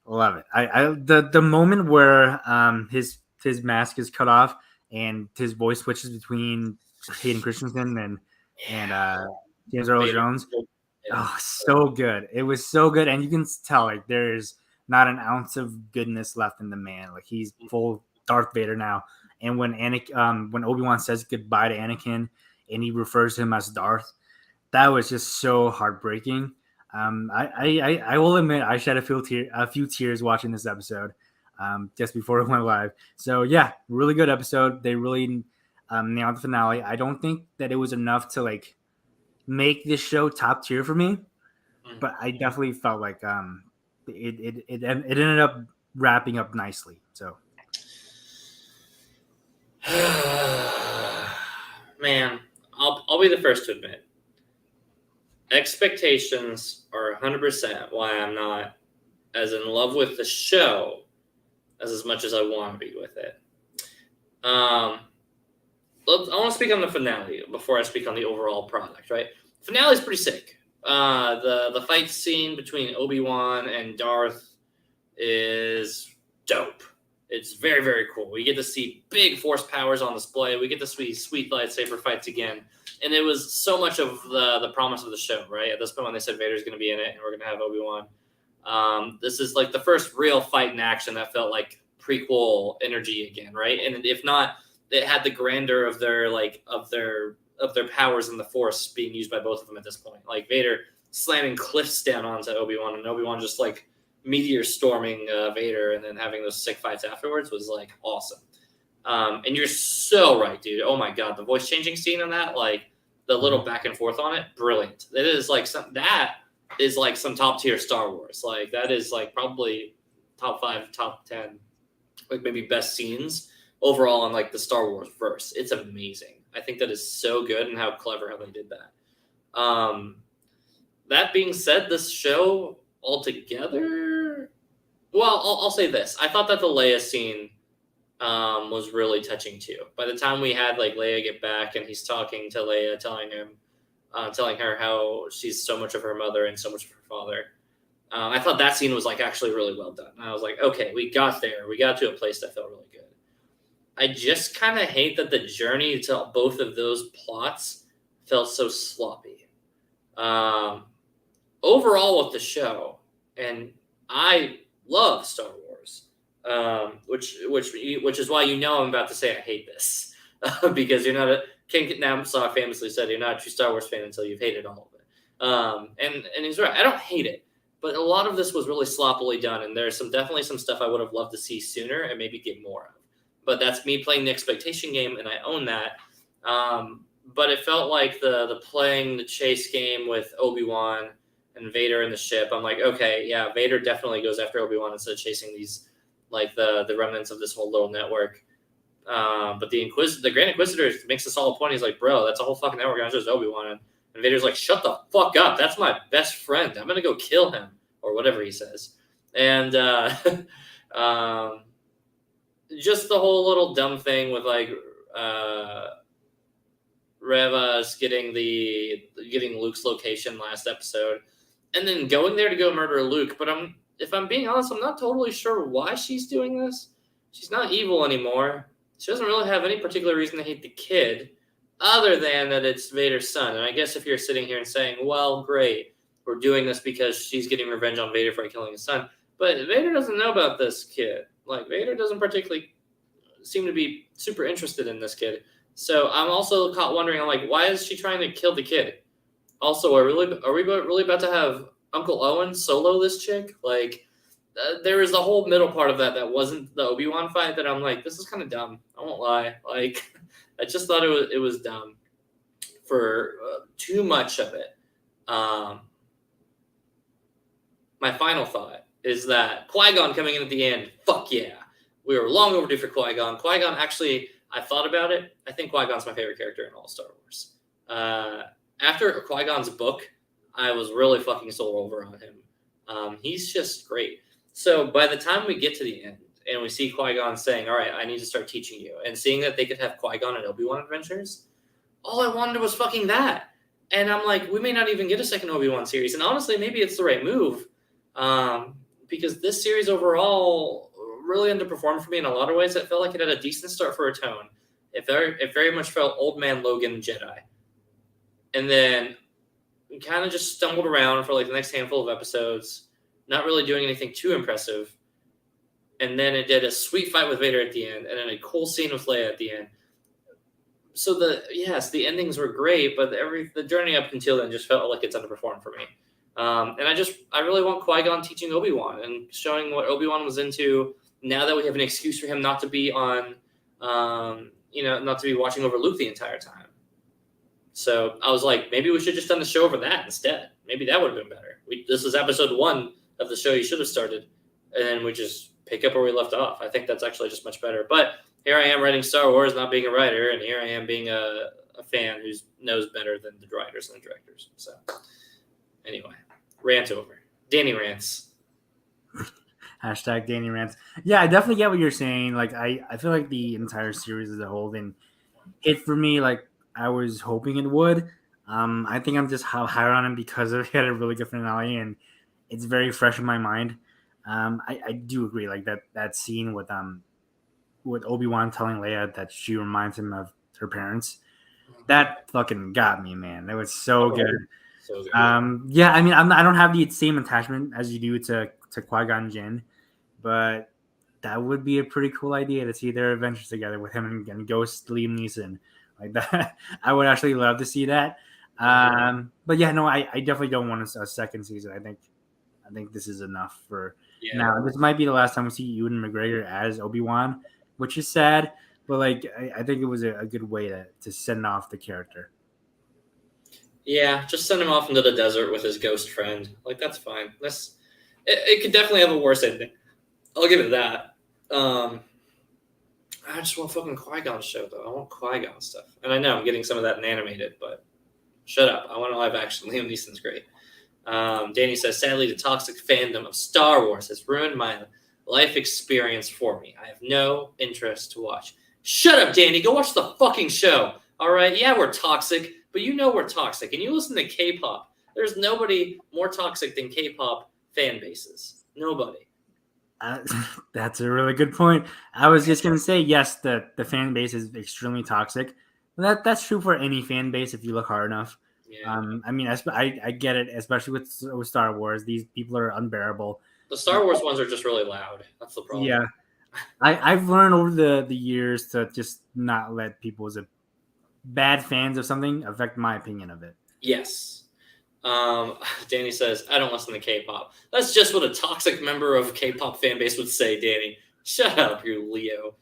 Love it. The moment where his mask is cut off and his voice switches between Hayden Christensen and James Earl Jones. Oh, so good. It was so good, and you can tell there's not an ounce of goodness left in the man. He's full Darth Vader now. And when when Obi-Wan says goodbye to Anakin and he refers to him as Darth, that was just so heartbreaking. I will admit I shed a few tears watching this episode just before it went live. So yeah, really good episode. They really nailed the finale. I don't think that it was enough to make this show top tier for me, but I definitely felt like it ended up wrapping up nicely. So, man, I'll be the first to admit, expectations are 100% why I'm not as in love with the show as much as I want to be with it. I want to speak on the finale before I speak on the overall product, right? The finale is pretty sick. The fight scene between Obi-Wan and Darth is dope. It's very, very cool. We get to see big force powers on display. We get to see sweet lightsaber fights again. And it was so much of the promise of the show, right? At this point when they said Vader's going to be in it and we're going to have Obi-Wan. This is the first real fight in action that felt like prequel energy again, right? And if not, it had the grandeur of their of their powers in the Force being used by both of them at this point. Like Vader slamming cliffs down onto Obi-Wan, and Obi-Wan just like meteor storming Vader, and then having those sick fights afterwards was like awesome. And you're so right, dude. Oh my god, the voice changing scene on that, like the little back and forth on it, brilliant. It is like some top tier Star Wars. Like that is like probably top 5, top 10, like maybe best scenes overall in like the Star Wars verse. It's amazing. I think that is so good, and how clever how they did that. That being said, this show altogether, well, I'll say this. I thought that the Leia scene was really touching too. By the time we had like Leia get back and he's talking to Leia, telling her how she's so much of her mother and so much of her father, I thought that scene was like actually really well done. And I was like, okay, we got there. We got to a place that felt really good. I just kind of hate that the journey to both of those plots felt so sloppy. Overall with the show, and I love Star Wars, which is why I'm about to say I hate this, because you're not a Ken Knapsack famously said you're not a true Star Wars fan until you've hated all of it. And he's right. I don't hate it, but a lot of this was really sloppily done, and there's definitely some stuff I would have loved to see sooner and maybe get more of. But that's me playing the expectation game, and I own that. But it felt like the playing the chase game with Obi-Wan and Vader in the ship. I'm like, okay, yeah, Vader definitely goes after Obi-Wan instead of chasing these, like the remnants of this whole little network. But the Grand Inquisitor makes a solid point. He's like, bro, that's a whole fucking network. Not just Obi-Wan. And Vader's like, shut the fuck up. That's my best friend. I'm gonna go kill him, or whatever he says. And just the whole little dumb thing with like Reva's getting Luke's location last episode, and then going there to go murder Luke. But if I'm being honest, I'm not totally sure why she's doing this. She's not evil anymore. She doesn't really have any particular reason to hate the kid, other than that it's Vader's son. And I guess if you're sitting here and saying, well, great, we're doing this because she's getting revenge on Vader for killing his son. But Vader doesn't know about this kid. Like, Vader doesn't particularly seem to be super interested in this kid. So I'm also caught wondering, I'm like, why is she trying to kill the kid? Also, are we really about to have Uncle Owen solo this chick? Like, there is the whole middle part of that wasn't the Obi-Wan fight that I'm like, this is kind of dumb. I won't lie. Like, I just thought it was dumb for too much of it. My final thought is that Qui-Gon coming in at the end, fuck yeah. We were long overdue for Qui-Gon. Qui-Gon, actually, I thought about it. I think Qui-Gon's my favorite character in all Star Wars. After Qui-Gon's book, I was really fucking sold over on him. He's just great. So by the time we get to the end and we see Qui-Gon saying, all right, I need to start teaching you, and seeing that they could have Qui-Gon and Obi-Wan adventures, all I wanted was fucking that. And I'm like, we may not even get a second Obi-Wan series. And honestly, maybe it's the right move, because this series overall really underperformed for me in a lot of ways. It felt like it had a decent start for a tone. It very much felt Old Man Logan Jedi. And then kind of just stumbled around for like the next handful of episodes, not really doing anything too impressive. And then it did a sweet fight with Vader at the end, and then a cool scene with Leia at the end. So the endings were great, but the journey up until then just felt like it's underperformed for me. And I really want Qui-Gon teaching Obi-Wan and showing what Obi-Wan was into. Now that we have an excuse for him not to be on, not to be watching over Luke the entire time. So I was like, maybe we should just done the show over that instead. Maybe that would have been better. This is episode 1 of the show you should have started, and then we just pick up where we left off. I think that's actually just much better. But here I am writing Star Wars, not being a writer, and here I am being a fan who knows better than the writers and the directors. So anyway, rant over. Danny rants. Hashtag Danny rants. Yeah, I definitely get what you're saying. Like, I feel like the entire series as a whole didn't hit for me like I was hoping it would. I think I'm just higher on him because he had a really good finale, and it's very fresh in my mind. I do agree, like that scene with Obi-Wan telling Leia that she reminds him of her parents. That fucking got me, man. That was so good. So good. Yeah, I mean, I don't have the same attachment as you do to Qui-Gon Jinn, but that would be a pretty cool idea to see their adventures together with him and Ghost Liam Neeson. Like that, I would actually love to see that. But yeah, no, I definitely don't want a second season. I think this is enough for now. This might be the last time we see Ewan McGregor as Obi-Wan, which is sad. But like, I think it was a good way to send off the character. Yeah, just send him off into the desert with his ghost friend. Like, that's fine. It could definitely have a worse ending. I'll give it that. I just want fucking Qui-Gon show, though. I want Qui-Gon stuff. And I know I'm getting some of that in animated, but shut up. I want a live action. Liam Neeson's great. Danny says, sadly, the toxic fandom of Star Wars has ruined my life experience for me. I have no interest to watch. Shut up, Danny. Go watch the fucking show. All right? Yeah, we're toxic, but you know we're toxic. And you listen to K-pop. There's nobody more toxic than K-pop fan bases. Nobody. That's a really good point. I was just going to say, yes, the fan base is extremely toxic. That's true for any fan base if you look hard enough. Yeah. I mean, I get it, especially with Star Wars. These people are unbearable. The Star Wars ones are just really loud. That's the problem. Yeah. I've learned over the years to just not let people's bad fans of something affect my opinion of it. Yes. Danny says, I don't listen to K-pop. That's just what a toxic member of K-pop fan base would say, Danny. Shut up, you Leo.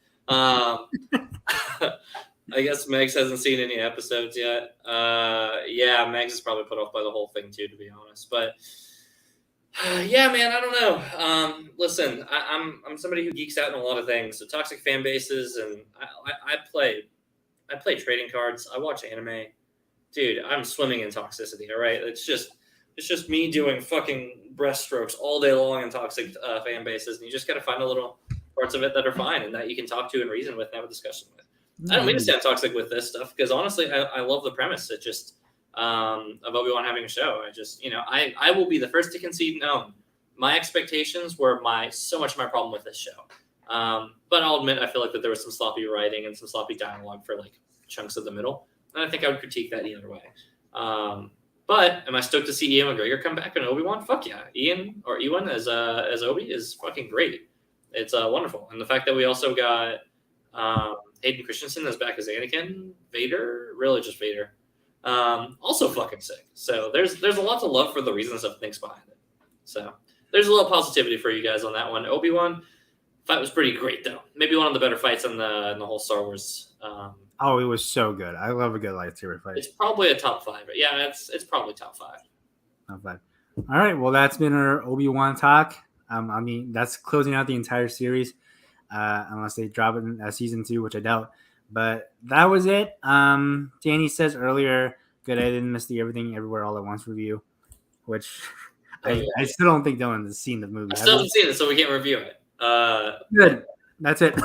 I guess Megs hasn't seen any episodes yet. Yeah, Megs is probably put off by the whole thing too, to be honest. But yeah, man, I don't know. Listen, I'm somebody who geeks out in a lot of things. So toxic fan bases, and I play trading cards. I watch anime. Dude, I'm swimming in toxicity. All right, it's just me doing fucking breaststrokes all day long in toxic fan bases, and you just got to find the little parts of it that are fine and that you can talk to and reason with and have a discussion with. I don't mean to sound toxic with this stuff because honestly, I love the premise. It just of Obi-Wan having a show. I just, I will be the first to concede. No, my expectations were so much of my problem with this show. But I'll admit, I feel like that there was some sloppy writing and some sloppy dialogue for like chunks of the middle. And I think I would critique that either way. But am I stoked to see Ian McGregor come back in Obi-Wan? Fuck yeah. Ewan as Obi is fucking great. It's wonderful. And the fact that we also got Hayden Christensen is back as Anakin, Vader, really just Vader. Also fucking sick. So there's a lot to love for the reasons of things behind it. So there's a little positivity for you guys on that one. Obi-Wan fight was pretty great though. Maybe one of the better fights in the whole Star Wars. Oh, it was so good. I love a good lightsaber fight. It's probably a top 5. But yeah, it's probably top 5. Top 5. All right. Well, that's been our Obi-Wan talk. I mean, that's closing out the entire series, unless they drop it in season 2, which I doubt. But that was it. Danny says earlier, good, I didn't miss the Everything Everywhere All at Once review, which I still don't think Dylan has seen the movie. I still haven't seen it, so we can't review it. Good. That's it.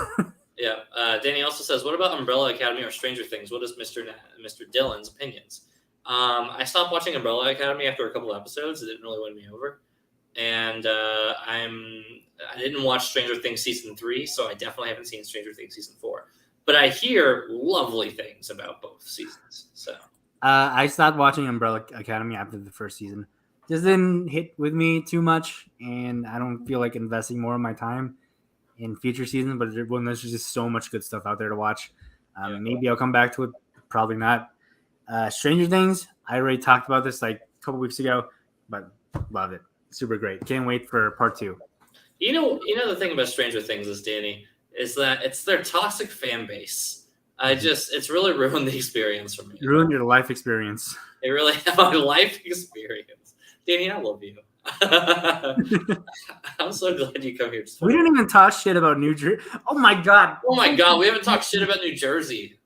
Yeah. Danny also says, what about Umbrella Academy or Stranger Things? What is Mr. Dillon's opinions? I stopped watching Umbrella Academy after a couple episodes. It didn't really win me over. And I didn't watch Stranger Things season 3, so I definitely haven't seen Stranger Things season 4. But I hear lovely things about both seasons. So I stopped watching Umbrella Academy after the first season. Just didn't hit with me too much, and I don't feel like investing more of my time in future seasons. But when there's just so much good stuff out there to watch, maybe I'll come back to it. Probably not. Stranger Things, I already talked about this like a couple weeks ago, but love it. Super great. Can't wait for part 2. You know the thing about Stranger Things is, Danny, is that it's their toxic fan base. It's really ruined the experience for me. Ruined your life experience. It really my life experience. Danny, I love you. I'm so glad you come here. We didn't even talk shit about New Jersey. Oh my god. We haven't talked shit about New Jersey.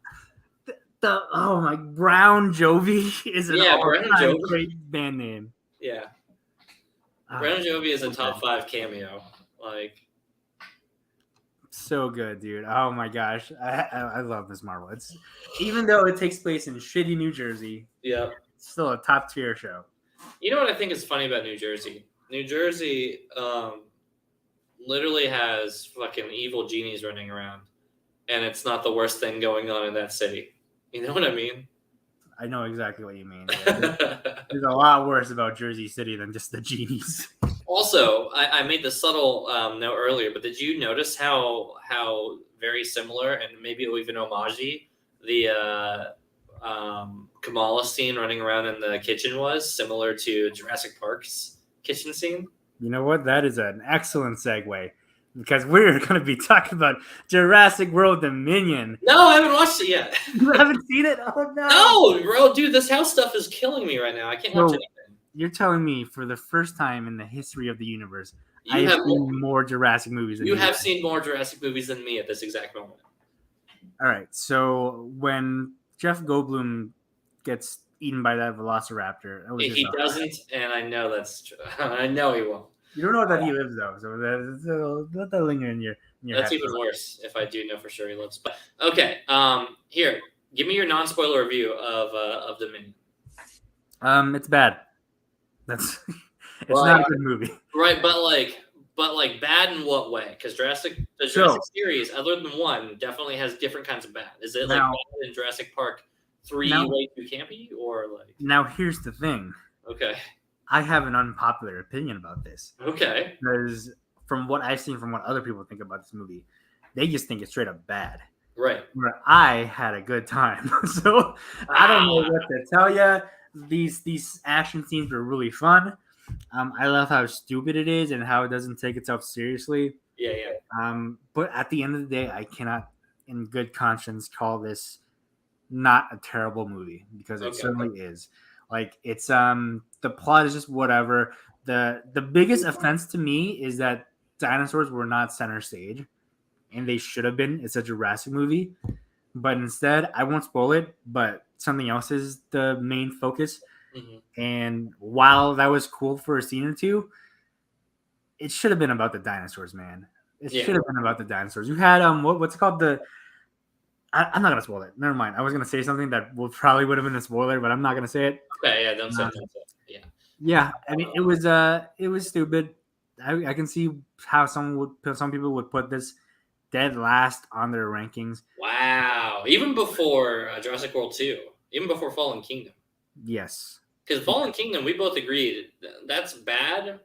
Brown Jovi is a great band name. Yeah. Brown Jovi is a top 5 cameo. Like, so good, dude. Oh my gosh. I love Miss Marvel. It's even though it takes place in shitty New Jersey, yeah, it's still a top tier show. You know what I think is funny about New Jersey? New Jersey literally has fucking evil genies running around, and it's not the worst thing going on in that city. You know what I mean? I know exactly what you mean. Yeah. There's a lot worse about Jersey City than just the genies. Also, I made the subtle note earlier, but did you notice how very similar and maybe even homage the Kamala scene running around in the kitchen was, similar to Jurassic Park's kitchen scene. You know what? That is an excellent segue because we're going to be talking about Jurassic World Dominion. No, I haven't watched it yet. You haven't seen it? Oh, no. No, bro, dude, this house stuff is killing me right now. I can't watch anything. You're telling me for the first time in the history of the universe, I have seen more Jurassic movies than you have seen more Jurassic movies than me at this exact moment. All right, so when Jeff Goldblum gets eaten by that velociraptor, he doesn't, and I know that's true. I know he won't. You don't know that he lives though, so let that linger in your That's head. even worse if I do know for sure he lives. But okay, here, give me your non-spoiler review of Dominion. It's bad. It's not a good movie. Right, but bad in what way? Because the Jurassic series, other than one, definitely has different kinds of bad. Is it like bad in Jurassic Park 3 way too campy, or like? Now here's the thing. Okay. I have an unpopular opinion about this. Okay. Because from what I've seen, from what other people think about this movie, they just think it's straight up bad. Right. Where I had a good time, so I don't know what to tell you. These action scenes were really fun. I love how stupid it is and how it doesn't take itself seriously. Yeah. But at the end of the day, I cannot, in good conscience, call this not a terrible movie because it certainly is. Like it's the plot is just whatever. The biggest offense to me is that dinosaurs were not center stage, and they should have been. It's a Jurassic movie, but instead, I won't spoil it, but something else is the main focus. Mm-hmm. And while that was cool for a scene or two, it should have been about the dinosaurs, man. It should have been about the dinosaurs. You had what's it called? I'm not gonna spoil it. Never mind. I was gonna say something that probably would have been a spoiler, but I'm not gonna say it. Okay, yeah, don't say it. Yeah. I mean, it was stupid. I can see how some people would put this dead last on their rankings. Wow, even before Jurassic World 2, even before Fallen Kingdom. Yes. Because Fallen Kingdom, we both agreed that's bad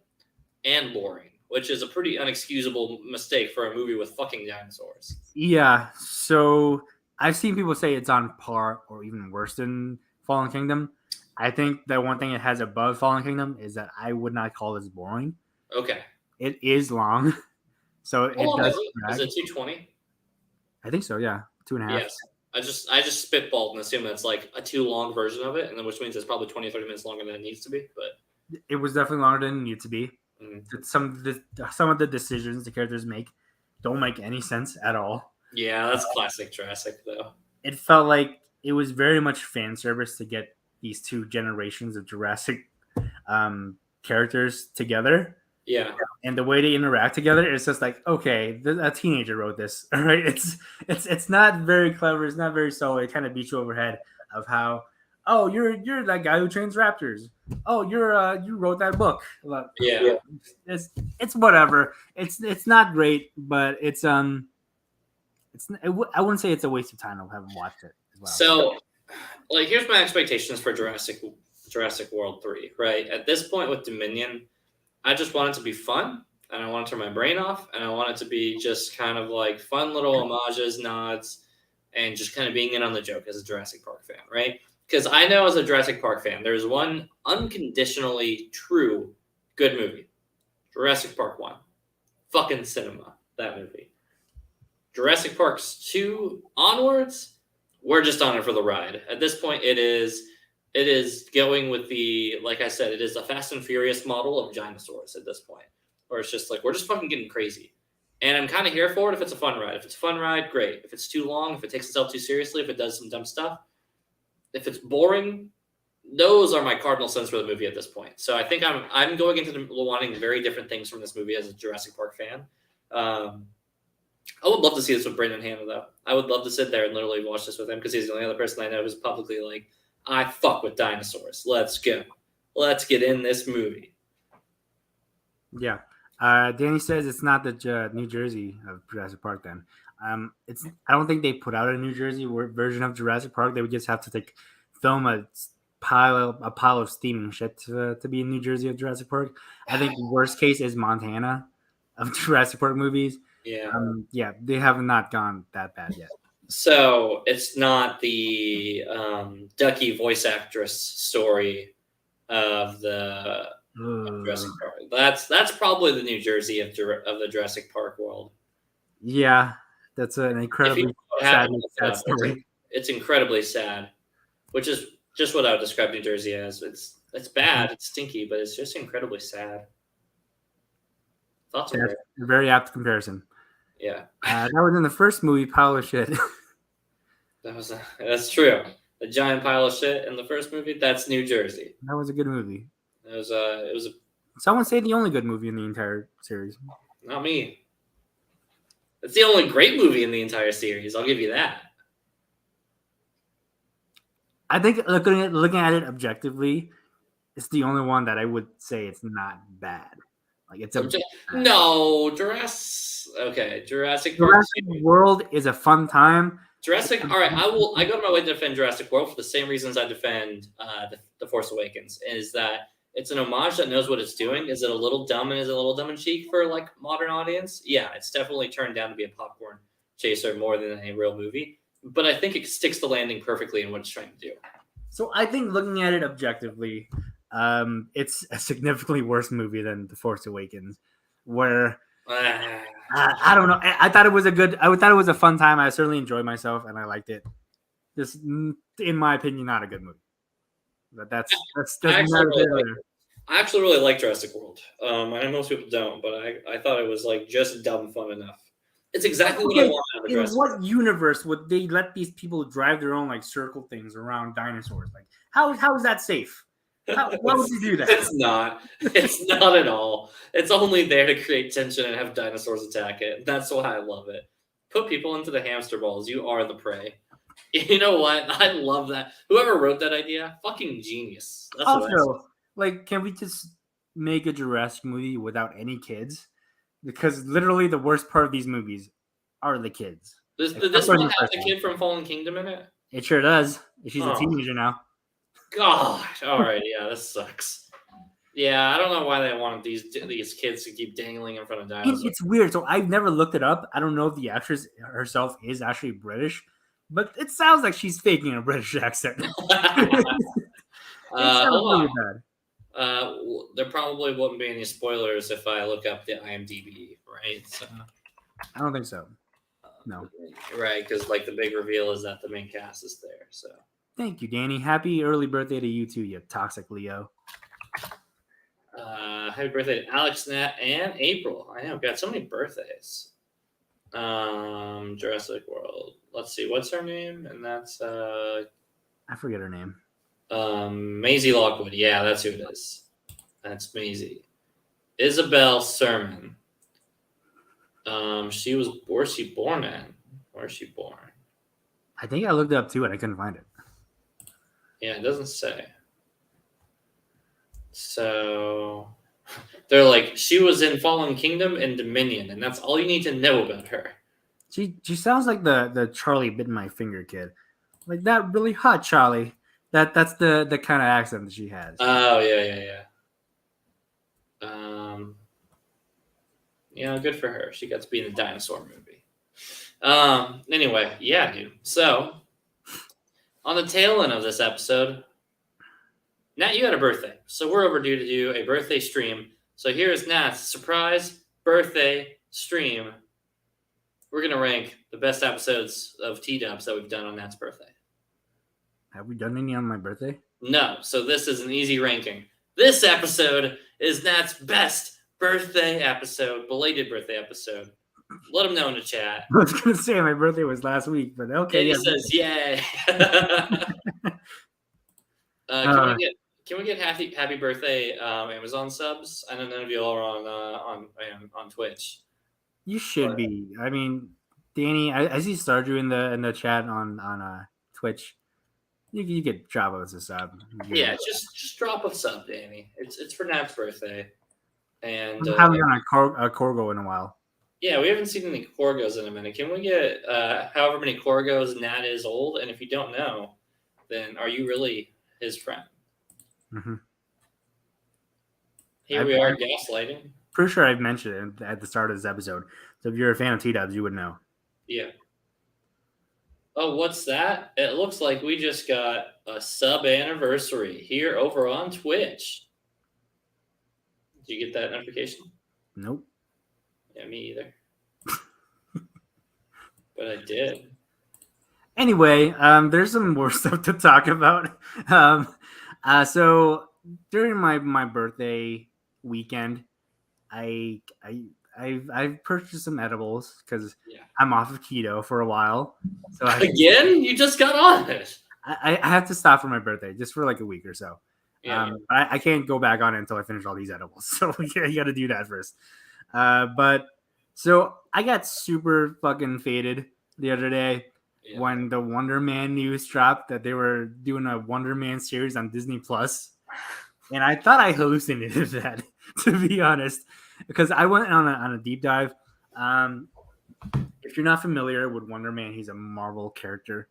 and boring, which is a pretty unexcusable mistake for a movie with fucking dinosaurs. Yeah, so I've seen people say it's on par or even worse than Fallen Kingdom. I think the one thing it has above Fallen Kingdom is that I would not call this boring. Okay. It is long. So How long is it? Is it 220? I think so, yeah. 2.5. Yes. I just spitballed and assumed that's like a too long version of it, and then which means it's probably 20 or 30 minutes longer than it needs to be. But it was definitely longer than it needed to be. Mm-hmm. Some of the decisions the characters make don't make any sense at all. Yeah, that's classic Jurassic, though. It felt like it was very much fan service to get these two generations of Jurassic characters together. Yeah. And the way they interact together is just like, okay, a teenager wrote this. All right. It's not very clever. It's not very solid. It kind of beats you overhead of how, oh, you're that guy who trains raptors. Oh, you wrote that book. Yeah. It's whatever. It's not great, but I wouldn't say it's a waste of time. I haven't watched it as well. So, like, here's my expectations for Jurassic World 3, right? At this point with Dominion, I just want it to be fun, and I want to turn my brain off, and I want it to be just kind of like fun little homages, nods, and just kind of being in on the joke as a Jurassic Park fan, right? Because I know as a Jurassic Park fan, there's one unconditionally true good movie. Jurassic Park 1. Fucking cinema, that movie. Jurassic Parks 2 onwards, we're just on it for the ride. At this point, it is going with the, like I said, it is a Fast and Furious model of dinosaurs at this point. Or it's just like, we're just fucking getting crazy. And I'm kind of here for it if it's a fun ride. If it's a fun ride, great. If it's too long, if it takes itself too seriously, if it does some dumb stuff, if it's boring, those are my cardinal sins for the movie at this point. So I think I'm going into wanting very different things from this movie as a Jurassic Park fan. I would love to see this with Brendan Hanna, though. I would love to sit there and literally watch this with him because he's the only other person I know who's publicly like, I fuck with dinosaurs. Let's go. Let's get in this movie. Yeah. Danny says it's not the New Jersey of Jurassic Park then. I don't think they put out a New Jersey version of Jurassic Park. They would just have to film a pile of steaming shit to be in New Jersey of Jurassic Park. I think the worst case is Montana of Jurassic Park movies. Yeah. Yeah, they have not gone that bad yet. So it's not the Ducky voice actress story of the Jurassic Park. That's probably the New Jersey of the Jurassic Park world. Yeah, that's an If you incredibly know what sad happened, story. it's incredibly sad, which is just what I would describe New Jersey as. It's bad, it's stinky, but it's just incredibly sad. Thoughts on That's a very apt comparison. Yeah, that was in the first movie, pile of shit. that's true. A giant pile of shit in the first movie. That's New Jersey. That was a good movie. It was. Someone say the only good movie in the entire series. Not me. It's the only great movie in the entire series. I'll give you that. I think looking at it objectively, it's the only one that I would say it's not bad. Like it's no Jurassic. Okay, Jurassic World is a fun time. Jurassic. All right, I go to my way to defend Jurassic World for the same reasons I defend the Force Awakens. Is that it's an homage that knows what it's doing. Is it a little dumb and is it a little dumb and cheek for like modern audience? Yeah, it's definitely turned down to be a popcorn chaser more than a real movie. But I think it sticks the landing perfectly in what it's trying to do. So I think looking at it objectively, it's a significantly worse movie than The Force Awakens, where I don't know. I thought it was a fun time. I certainly enjoyed myself and I liked it. Just in my opinion, not a good movie. But that's I actually really like Jurassic World. I know most people don't, but I thought it was like just dumb fun enough. It's exactly what I want. In what universe would they let these people drive their own like circle things around dinosaurs? Like how is that safe? Why would you do that? It's not. It's not at all. It's only there to create tension and have dinosaurs attack it. That's why I love it. Put people into the hamster balls. You are the prey. You know what? I love that. Whoever wrote that idea, fucking genius. That's also, like, can we just make a Jurassic movie without any kids? Because literally the worst part of these movies are the kids. Does this one have the kid from Fallen Kingdom in it? It sure does. She's a teenager now. God. All right. Yeah, this sucks. Yeah, I don't know why they wanted these kids to keep dangling in front of dinosaurs. It's weird. So I've never looked it up. I don't know if the actress herself is actually British, but it sounds like she's faking a British accent. It sounds really bad. There probably wouldn't be any spoilers if I look up the IMDb, right? So, I don't think so. No. Right, because like the big reveal is that the main cast is there. So thank you, Danny. Happy early birthday to you too, you toxic Leo. Happy birthday to Alex, Nat, and April. I know, got so many birthdays. Jurassic World. Let's see, what's her name? And that's I forget her name. Maisie Lockwood. Yeah, that's who it is. That's Maisie. Isabel Sermon. Where's she born in? Where's she born? I think I looked it up too and I couldn't find it. Yeah, it doesn't say. So they're like, she was in Fallen Kingdom and Dominion, and that's all you need to know about her. She sounds like the Charlie bit my finger kid. Like that really hot Charlie. That's the kind of accent that she has. Oh yeah. Good for her. She got to be in a dinosaur movie. Anyway, yeah, dude. So on the tail end of this episode, Nat, you had a birthday, so we're overdue to do a birthday stream. So here's Nat's surprise birthday stream. We're gonna rank the best episodes of T-Dubs that we've done on Nat's birthday. Have we done any on my birthday? No, so this is an easy ranking. This episode is Nat's best birthday episode, belated birthday episode. Let him know in the chat. I was going to say my birthday was last week, but okay. He says, yay. Can we get happy birthday Amazon subs? I know none of you all are on Twitch. You should be. I mean, Danny, I see Stardew in the chat on Twitch. You could drop us a sub. Yeah, just drop a sub, Danny. It's for Nat's birthday, and we haven't done a Corgo in a while. Yeah, we haven't seen any Corgos in a minute. Can we get however many Corgos Nat is old? And if you don't know, then are you really his friend? Mm-hmm. Here we are gaslighting. Pretty sure I've mentioned it at the start of this episode. So if you're a fan of T-Dubs, you would know. Yeah. Oh, what's that? It looks like we just got a sub anniversary here over on Twitch. Did you get that notification? Nope. Yeah, me either. But I did. Anyway, there's some more stuff to talk about. So during my birthday weekend, I've purchased some edibles because I'm off of keto for a while. So Again, you just got on it. I have to stop for my birthday just for like a week or so. Yeah. I can't go back on it until I finish all these edibles. So you got to do that first. But so I got super fucking faded the other day when the Wonder Man news dropped that they were doing a Wonder Man series on Disney Plus, and I thought I hallucinated that, to be honest, because I went on a deep dive. If you're not familiar with Wonder Man, he's a Marvel character,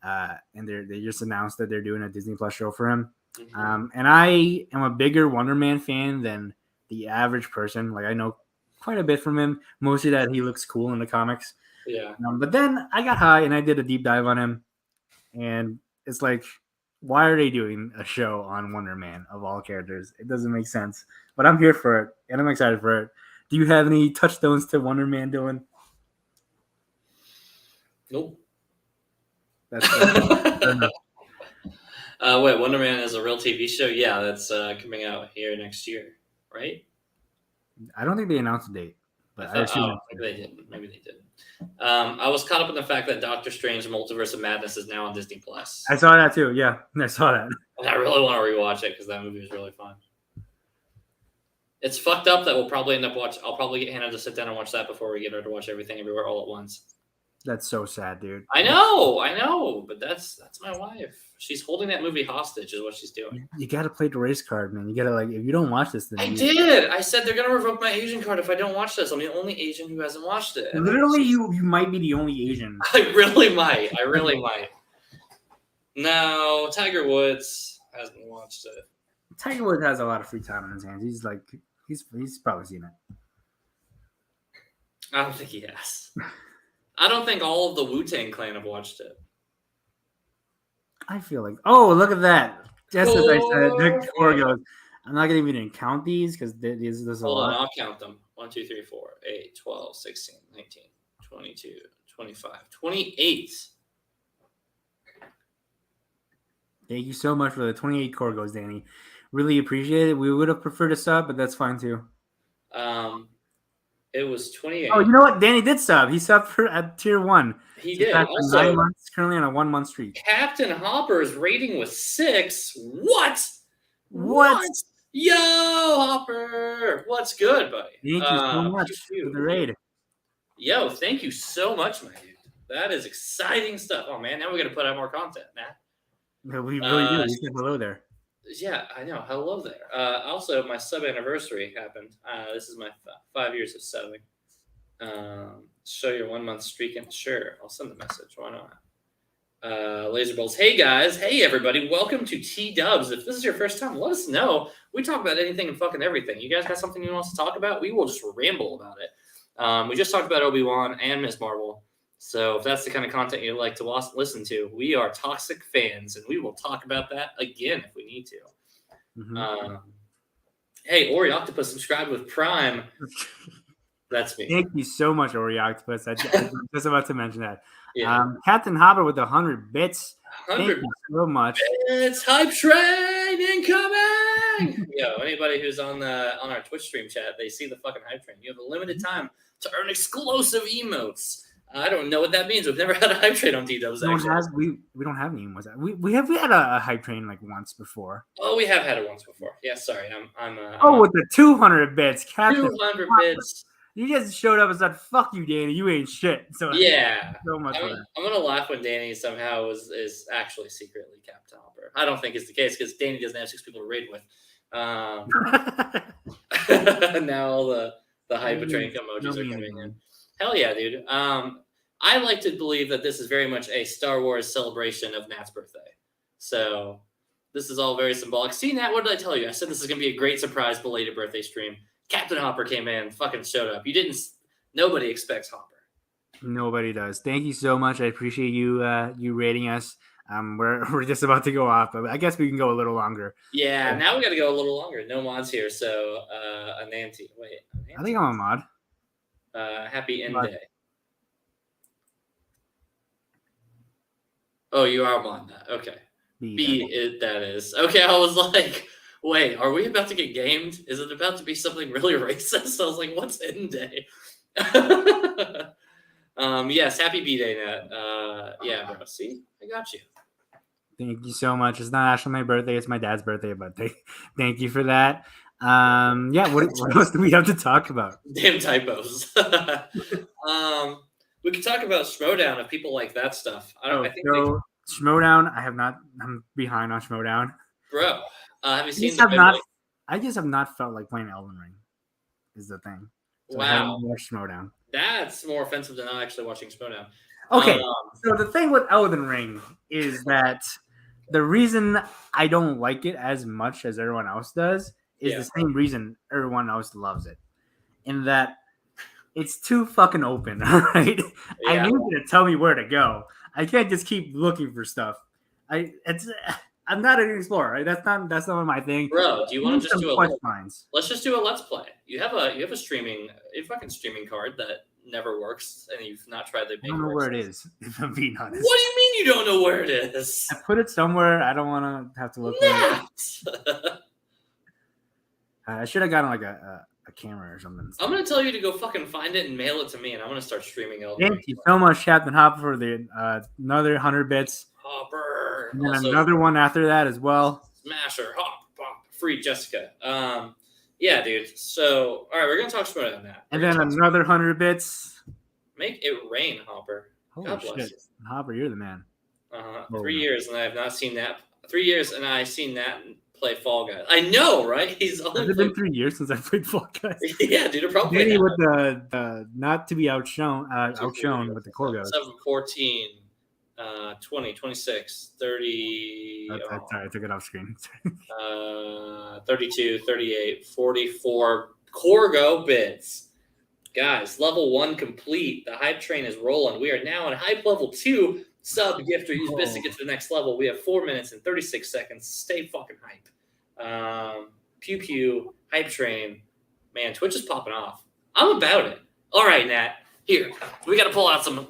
and they just announced that they're doing a Disney Plus show for him. And I am a bigger Wonder Man fan than the average person. Like I know quite a bit from him, mostly that he looks cool in the comics. Yeah. But then I got high and I did a deep dive on him, and it's like, why are they doing a show on Wonder Man of all characters? It doesn't make sense. But I'm here for it, and I'm excited for it. Do you have any touchstones to Wonder Man, Dylan? Nope. That's wait, Wonder Man is a real TV show? Yeah, that's coming out here next year, right? I don't think they announced a date, but I assume maybe they didn't. Maybe they didn't. I was caught up in the fact that Doctor Strange: Multiverse of Madness is now on Disney Plus. I saw that too. Yeah, I saw that. And I really want to rewatch it because that movie was really fun. It's fucked up that we'll probably end up watching. I'll probably get Hannah to sit down and watch that before we get her to watch Everything Everywhere All at Once. That's so sad, dude. I know, but that's my wife. She's holding that movie hostage, is what she's doing. You got to play the race card, man. You got to if you don't watch this, then I did. I said they're gonna revoke my Asian card if I don't watch this. I'm the only Asian who hasn't watched it. Literally, you might be the only Asian. I really might. No, Tiger Woods hasn't watched it. Tiger Woods has a lot of free time on his hands. He's probably seen it. I don't think he has. I don't think all of the Wu-Tang Clan have watched it. I feel like, oh, look at that. Just as I said, the score goes. I'm not going to even count these because there's a lot. Hold on, I'll count them. 1, 2, 3, 4, 8, 12, 16, 19, 22, 25, 28. Thank you so much for the 28 core goes, Danny. Really appreciate it. We would have preferred a sub, but that's fine too. It was 28. Oh, you know what? Danny did sub. He subbed at tier 1. He did. Also, 9 months, currently on a 1 month streak. Captain Hopper's rating was 6. What? Yo, Hopper. What's good, buddy? Thank you so much for the raid. Yo, thank you so much, my dude. That is exciting stuff. Oh, man. Now we're going to put out more content, man. We really do. You said hello there. Yeah, I know. Hello there. Also, my sub anniversary happened. This is my 5 years of subbing. Show your 1 month streak, and sure, I'll send the message. Why not? Laser Bolts. Hey guys. Hey everybody. Welcome to T Dubs. If this is your first time, let us know. We talk about anything and fucking everything. You guys got something you want us to talk about? We will just ramble about it. We just talked about Obi-Wan and Ms. Marvel. So if that's the kind of content you'd like to listen to, we are toxic fans, and we will talk about that again if we need to. Mm-hmm. Hey, Ori Octopus subscribed with Prime. That's me. Thank you so much, Ori Octopus. I was just about to mention that. Yeah. Captain Hopper with 100 bits. 100 Thank you so much. It's hype train incoming. Yo, anybody who's on our Twitch stream chat, they see the fucking hype train. You have a limited time to earn exclusive emotes. I don't know what that means. We've never had a hype train on D-Dubs. We don't have any emotes. We had a hype train like once before. Oh, we have had it once before. Yeah, sorry. I'm with the 200 bits, Captain. 200 bits. You just showed up and said, "Fuck you, Danny. You ain't shit." So yeah, so much. I'm gonna laugh when Danny somehow is actually secretly Captain Hopper. I don't think it's the case because Danny doesn't have 6 people to raid with. Now all the hype train emojis are coming in. Hell yeah, dude. I like to believe that this is very much a Star Wars celebration of Nat's birthday. So this is all very symbolic. See, Nat, what did I tell you? I said this is going to be a great surprise belated birthday stream. Captain Hopper came in, fucking showed up. Nobody expects Hopper. Nobody does. Thank you so much. I appreciate you you rating us. We're just about to go off, but I guess we can go a little longer. Yeah, now we got to go a little longer. No mods here, so Ananti. Wait, Ananti. I think I'm a mod. Happy end day. Oh, you are a mod now. Okay. That is. Okay, I was like, wait, are we about to get gamed? Is it about to be something really racist? I was like, what's end day? Yes, happy B-Day, Nat. Yeah, bro. See? I got you. Thank you so much. It's not actually my birthday, it's my dad's birthday, but thank you for that. Yeah, what else do we have to talk about? Damn typos. We could talk about Schmodown if people like that stuff. I think Schmodown, I'm behind on Schmodown. Bro, have you seen I just have not felt like playing Elden Ring, is the thing. So wow. I haven't watched Schmodown. That's more offensive than not actually watching Schmodown. Okay, so the thing with Elden Ring is that the reason I don't like it as much as everyone else does is the same reason everyone else loves it. In that it's too fucking open, all right? Yeah. I need you to tell me where to go. I can't just keep looking for stuff. I'm not an explorer, right? That's not my thing. Bro, do you want to just do let's just do a let's play. You have a fucking streaming card that never works, and you've not tried to make it. I don't know where it is, if I'm being honest. What do you mean you don't know where it is? I put it somewhere. I don't want to have to look for it. I should have gotten like a camera or something. I'm going to tell you to go fucking find it and mail it to me, and I'm going to start streaming Elden Ring. Thank you so much, Captain Hopper, for the another 100 bits. Hopper. And then also, another one after that as well. Smasher. Hop. Free Jessica. Yeah, dude. So, all right, we're going to talk about that. And then another 100 bits. Make it rain, Hopper. Holy God bless shit. You. Hopper, you're the man. 3 years, and I have not seen that. 3 years, and I've seen that play Fall Guys. I know, right? Has it been 3 years since I played Fall Guys? Yeah, dude. It probably maybe with the not to be outshone with the core goes. 7, 14, 20, 26, 30. Sorry, I took it off screen. 32, 38, 44 Corgo bits. Guys, level 1 complete. The hype train is rolling. We are now in hype level 2. Sub, gift, or use bits to get to the next level. We have 4 minutes and 36 seconds. Stay fucking hype. Pew pew, hype train. Man, Twitch is popping off. I'm about it. All right, Nat. Here, we got to pull out some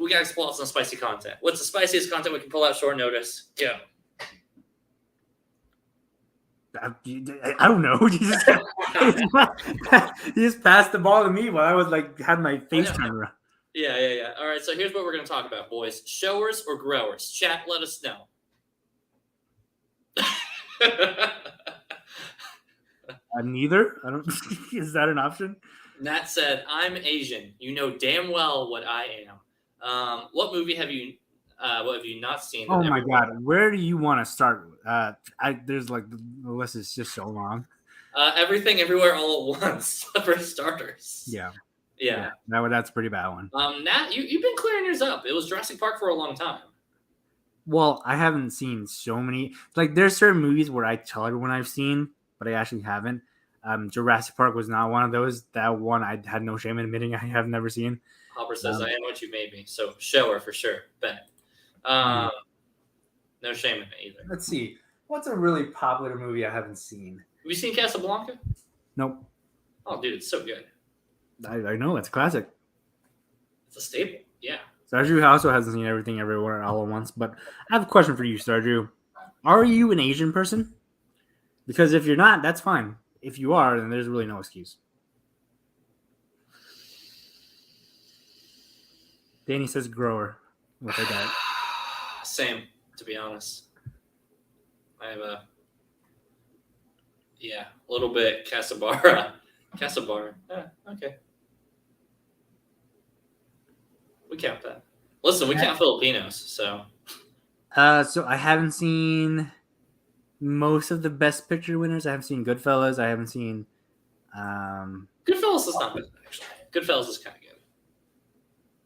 spicy content. What's the spiciest content we can pull out short notice? Go. I don't know. You just passed the ball to me while I was had my face turned around. Yeah. All right, so here's what we're going to talk about, boys. Showers or growers? Chat, let us know. Neither. I don't. Is that an option? Nat said, "I'm Asian. You know damn well what I am." What movie have you not seen? Oh my God, where do you want to start? There's the list is just so long. Everything, Everywhere, All at Once for starters. Yeah. That's a pretty bad one. Nat, you've been clearing yours up. It was Jurassic Park for a long time. Well, I haven't seen so many. There's certain movies where I tell everyone I've seen, but I actually haven't. Jurassic Park was not one of those. That one I had no shame in admitting I have never seen. Hopper says, I am what you made me. So shower for sure. Bet. No shame in it either. Let's see. What's a really popular movie I haven't seen? Have you seen Casablanca? Nope. Oh, dude, it's so good. I know. It's a classic. It's a staple. Yeah. Sarju also hasn't seen Everything Everywhere All at Once, but I have a question for you, Sarju. Are you an Asian person? Because if you're not, that's fine. If you are, then there's really no excuse. Danny says grower. What I got. Same, to be honest. I have a little bit Casabara. Okay. We count that. Listen, we count Filipinos, so. So I haven't seen most of the Best Picture winners. I haven't seen Goodfellas. I haven't seen. Goodfellas is not bad, actually. Goodfellas is kind of good.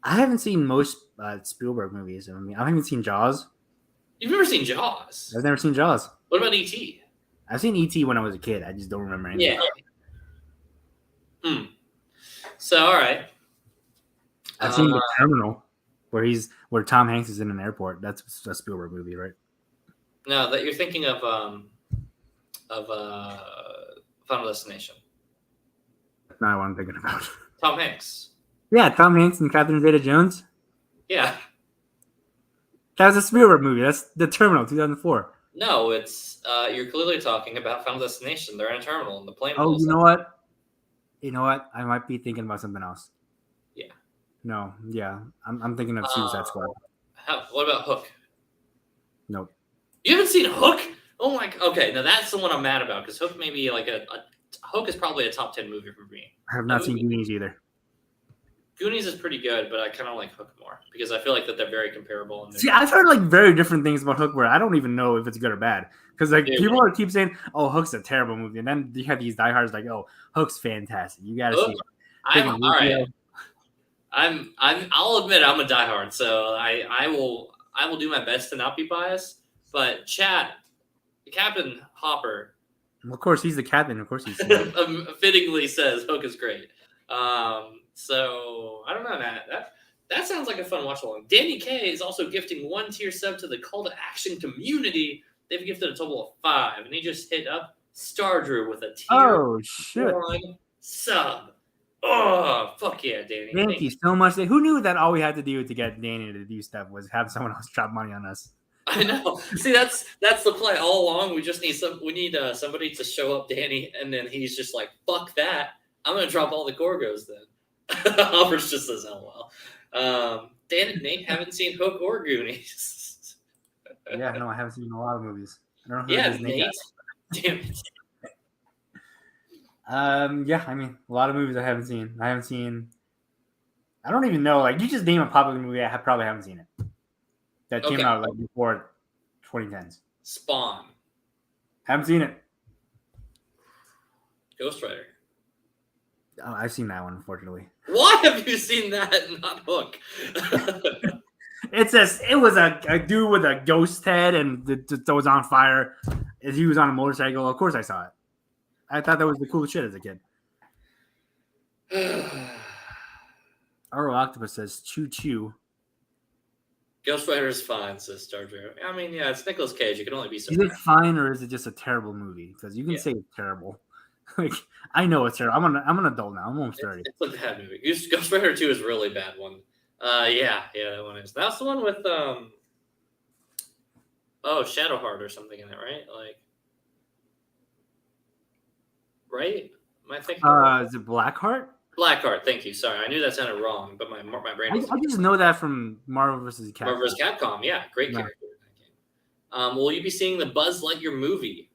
I haven't seen most Spielberg movies. I haven't even seen Jaws. You've never seen Jaws? I've never seen Jaws. What about E.T.? I've seen E.T. when I was a kid. I just don't remember anything. Yeah. So, all right. I've seen The Terminal. where Tom Hanks is in an airport. That's a Spielberg movie, right? No, that you're thinking of Final Destination. That's not what I'm thinking about. Tom Hanks. Yeah, Tom Hanks and Catherine Zeta-Jones. Yeah. That was a Spielberg movie. That's The Terminal, 2004. No, it's you're clearly talking about Final Destination. They're in a terminal and the plane. Oh, you know what? You know what? I might be thinking about something else. Yeah. No, yeah. I'm thinking of Suicide Squad. What about Hook? Nope. You haven't seen Hook? Oh my. Okay, now that's the one I'm mad about because Hook may be like Hook is probably a top 10 movie for me. I have not seen Goonies either. Goonies is pretty good, but I kind of like Hook more because I feel like that they're very comparable. See, I've heard like very different things about Hook where I don't even know if it's good or bad. Because like people keep saying, "Oh, Hook's a terrible movie," and then you have these diehards like, "Oh, Hook's fantastic. You got to see it." All right. I'll admit I'm a diehard, so I will do my best to not be biased. But Chad, Captain Hopper, of course he's the captain. Of course he's fittingly says Hook is great. So I don't know, Matt. That sounds like a fun watch along. Danny K is also gifting 1 tier sub to the Call to Action community. They've gifted a total of 5, and he just hit up Star Drew with a tier 1 sub. Oh, fuck yeah, Danny. Thank you so much. Who knew that all we had to do to get Danny to do stuff was have someone else drop money on us? I know. See, that's the play all along. We just need somebody to show up, Danny, and then he's just like, fuck that. I'm gonna drop all the Gorgos then. Hopper's just says LOL. Dan and Nate haven't seen Hook or Goonies. Yeah, no, I haven't seen a lot of movies. I don't know who Nate. Damn it. Yeah, I mean, a lot of movies I haven't seen. I don't even know. Like, you just name a popular movie, I probably haven't seen it. That came out like before 2010s. Spawn. Haven't seen it. Ghost Rider. Oh, I've seen that one, unfortunately. Why have you seen that and not Hook? It was a dude with a ghost head and that was on fire. And he was on a motorcycle. Of course I saw it. I thought that was the coolest shit as a kid. Aro Octopus says, choo choo. Ghost Rider is fine, says Star Drew. I mean, yeah, it's Nicolas Cage. You can only be so. Is it fine or is it just a terrible movie? Because you can say it's terrible. Like, I know it's terrible. I'm an adult now. I'm almost 30. It's a bad movie. Ghost Rider 2 is a really bad one. Yeah, that one is. That's the one with Shadowheart or something in it, right? Like, right? Am I thinking? Is it Blackheart? Blackheart. Thank you. Sorry, I knew that sounded wrong, but my brain. I just know that from Marvel vs. Capcom. Marvel vs. Capcom. Yeah, great character in that game. Will you be seeing the Buzz Lightyear movie?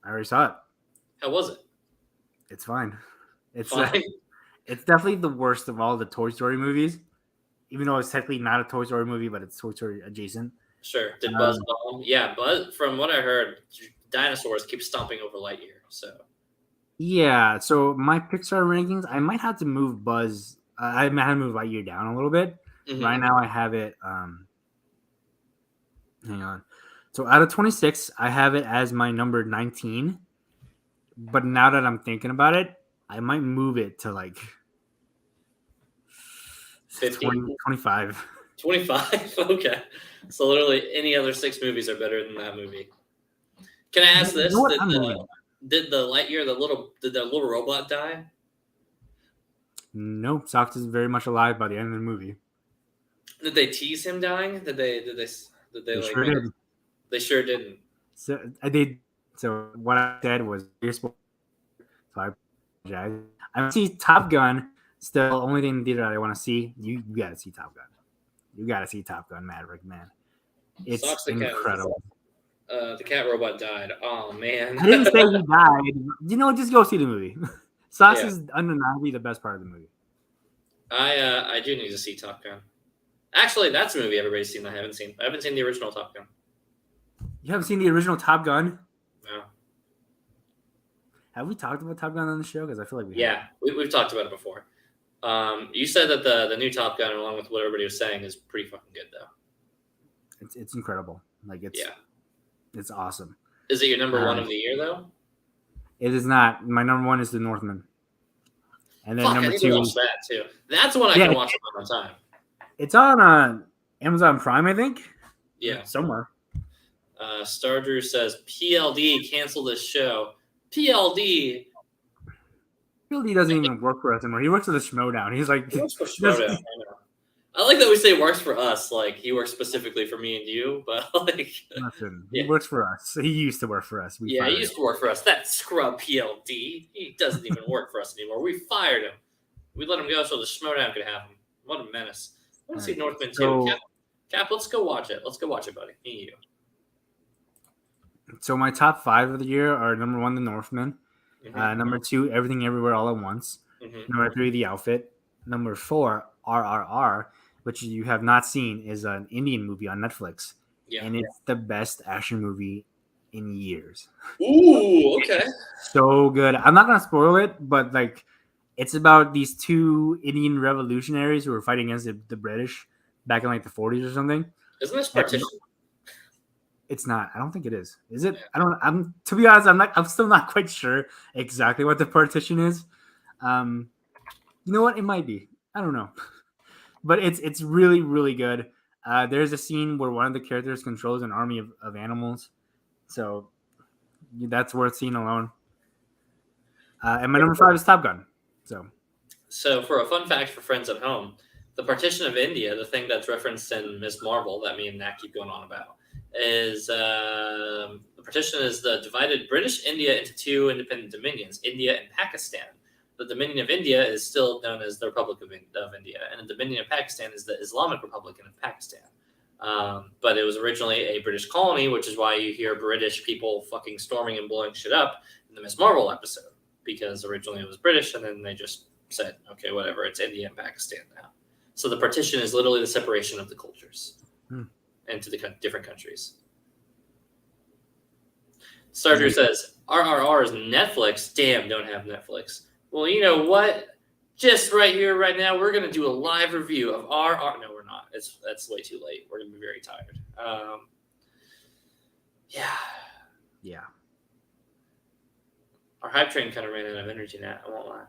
I already saw it. How was it? It's fine. It's fine. It's definitely the worst of all the Toy Story movies. Even though it's technically not a Toy Story movie, but it's Toy Story adjacent. Sure. Did Buzz bomb? Yeah, Buzz. From what I heard, dinosaurs keep stomping over Lightyear. So. Yeah. So my Pixar rankings, I might have to move Buzz. I might have to move Lightyear down a little bit. Mm-hmm. Right now, I have it. Hang on. So out of 26, I have it as my number 19. But now that I'm thinking about it, I might move it to like 20, 25. 25? Okay. So literally any other 6 movies are better than that movie. Can I ask this? Did the Lightyear, did the little robot die? No, Sox is very much alive by the end of the movie. Did they tease him dying? Did they like, sure did. They sure didn't. So I did. So what I said was, so I apologize. I see Top Gun. Still, only thing in the theater that I want to see. You got to see Top Gun. You got to see Top Gun Maverick, man. It's incredible. The cat robot died. Oh man. I didn't say he died. Just go see the movie. Sauce is undeniably the best part of the movie. I do need to see Top Gun. Actually, that's a movie everybody's seen. I haven't seen. I haven't seen the original Top Gun. You haven't seen the original Top Gun? No. Have we talked about Top Gun on the show? Because I feel like we have. We've talked about it before. You said that the new Top Gun, along with what everybody was saying, is pretty fucking good, though. It's incredible. Like it's awesome. Is it your number 1 of the year, though? It is not. My number 1 is The Northman, and then number 2. I watch that too. That's one I can watch all the time. It's on Amazon Prime, I think. Yeah, somewhere. Star Drew says PLD cancel this show. PLD doesn't even work for us anymore. He works at the Schmodown. He's like, he works for Schmodown. I know. I like that we say works for us. Like he works specifically for me and you, but like listen, he works for us. He used to work for us. He used to work for us. That scrub PLD. He doesn't even work for us anymore. We fired him. We let him go so the Schmodown could have him. What a menace. I want to see Northman too. Cap, let's go watch it. Let's go watch it, buddy. Me and you. So my top 5 of the year are number 1, The Northman. Number 2, Everything Everywhere All at Once. Number 3, The Outfit. Number 4, RRR, which you have not seen, is an Indian movie on Netflix. Yeah. And it's the best action movie in years. Ooh, okay. So good. I'm not gonna spoil it, but like, it's about these 2 Indian revolutionaries who were fighting against the British back in like the 40s or something. Isn't this Partition? It's not. I don't think it is. Is it? I'm to be honest, I'm still not quite sure exactly what the Partition is. You know what? It might be. I don't know. But it's really, really good. There's a scene where one of the characters controls an army of animals. So that's worth seeing alone. And my number 5 is Top Gun. So for a fun fact for friends at home, the Partition of India, the thing that's referenced in Ms. Marvel that me and Nat keep going on about, is the partition is the divided British India into 2 independent dominions, India and Pakistan. The Dominion of India is still known as the Republic of India, and the Dominion of Pakistan is the Islamic Republic of Pakistan. But it was originally a British colony, which is why you hear British people fucking storming and blowing shit up in the Ms. Marvel episode, because originally it was British, and then they just said, okay, whatever, it's India and Pakistan now. So the partition is literally the separation of the cultures into the different countries. Starter says, RRR is Netflix. Damn, don't have Netflix. Well, you know what? Just right here, right now, we're going to do a live review of RRR. No, we're not. That's way too late. We're going to be very tired. Yeah. Our hype train kind of ran out of energy now. I won't lie.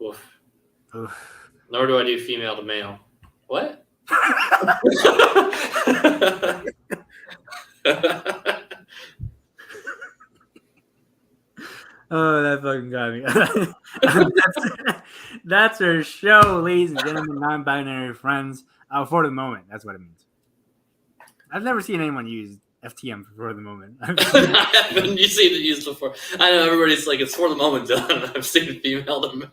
Oof. Nor do I do female to male. What? Oh, that fucking got me. That's our show, ladies and gentlemen, non-binary friends. For the moment, that's what it means. I've never seen anyone use FTM for the moment. I haven't. You seen it used before. I know everybody's like, it's for the moment, Dylan. I've seen female to male.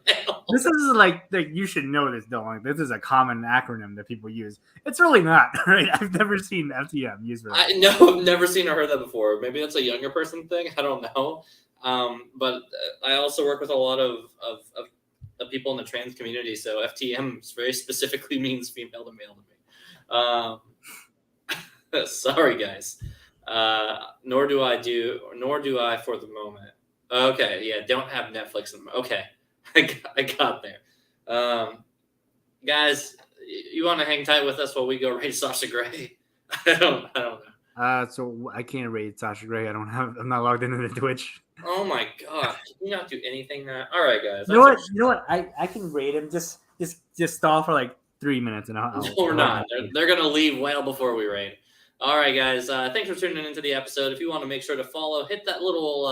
This is like you should know this, Dylan. This is a common acronym that people use. It's really not, right? I've never seen FTM used for that. I've never seen or heard that before. Maybe that's a younger person thing. I don't know. But I also work with a lot of people in the trans community, so FTM very specifically means female to male to me. Sorry, guys. Nor do I for the moment. Okay, yeah, don't have Netflix. Okay, I got there. Guys, you want to hang tight with us while we go raid Sasha Grey? I don't know. So I can't raid Sasha Grey. I'm not logged into the Twitch. Oh my god! Can you not do anything now? All right, guys. You know what? I can raid him. Just stall for like 3 minutes, and I'll no, we're not. They're gonna leave well before we raid. All right, guys. Thanks for tuning into the episode. If you want to make sure to follow, hit that little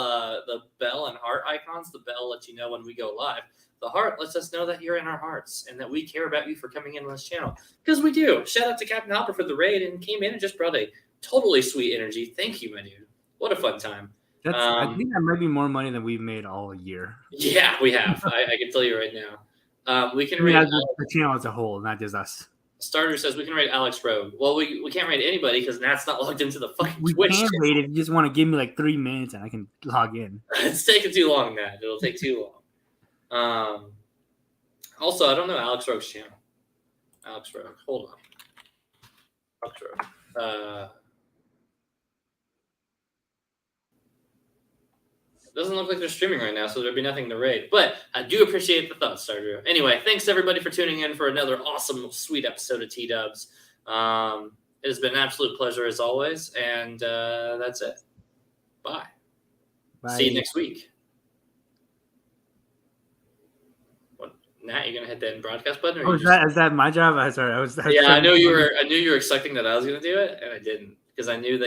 the bell and heart icons. The bell lets you know when we go live. The heart lets us know that you're in our hearts and that we care about you for coming in on this channel, because we do. Shout out to Captain Hopper for the raid and came in and just brought a totally sweet energy. Thank you, my dude. What a fun time. I think that might be more money than we've made all year. Yeah, we have. I can tell you right now. We can rate the channel as a whole, not just us. Starter says we can rate Alex Rogue. Well, we can't rate anybody because Nat's not logged into the fucking Twitch. We can rate if you just want to give me like 3 minutes and I can log in. It's taking too long, Nat. It'll take too long. Also, I don't know Alex Rogue's channel. Alex Rogue. Hold on. Alex Rogue. Doesn't look like they're streaming right now, so there'd be nothing to rate. But I do appreciate the thoughts, Stardew. Anyway, thanks everybody for tuning in for another awesome, sweet episode of T-Dubs. It has been an absolute pleasure as always, and that's it. Bye. See you next week. What? Nat, you're gonna hit the end broadcast button. Oh, is that my job? I sorry, I was yeah, I knew you were expecting that I was gonna do it, and I didn't because I knew that.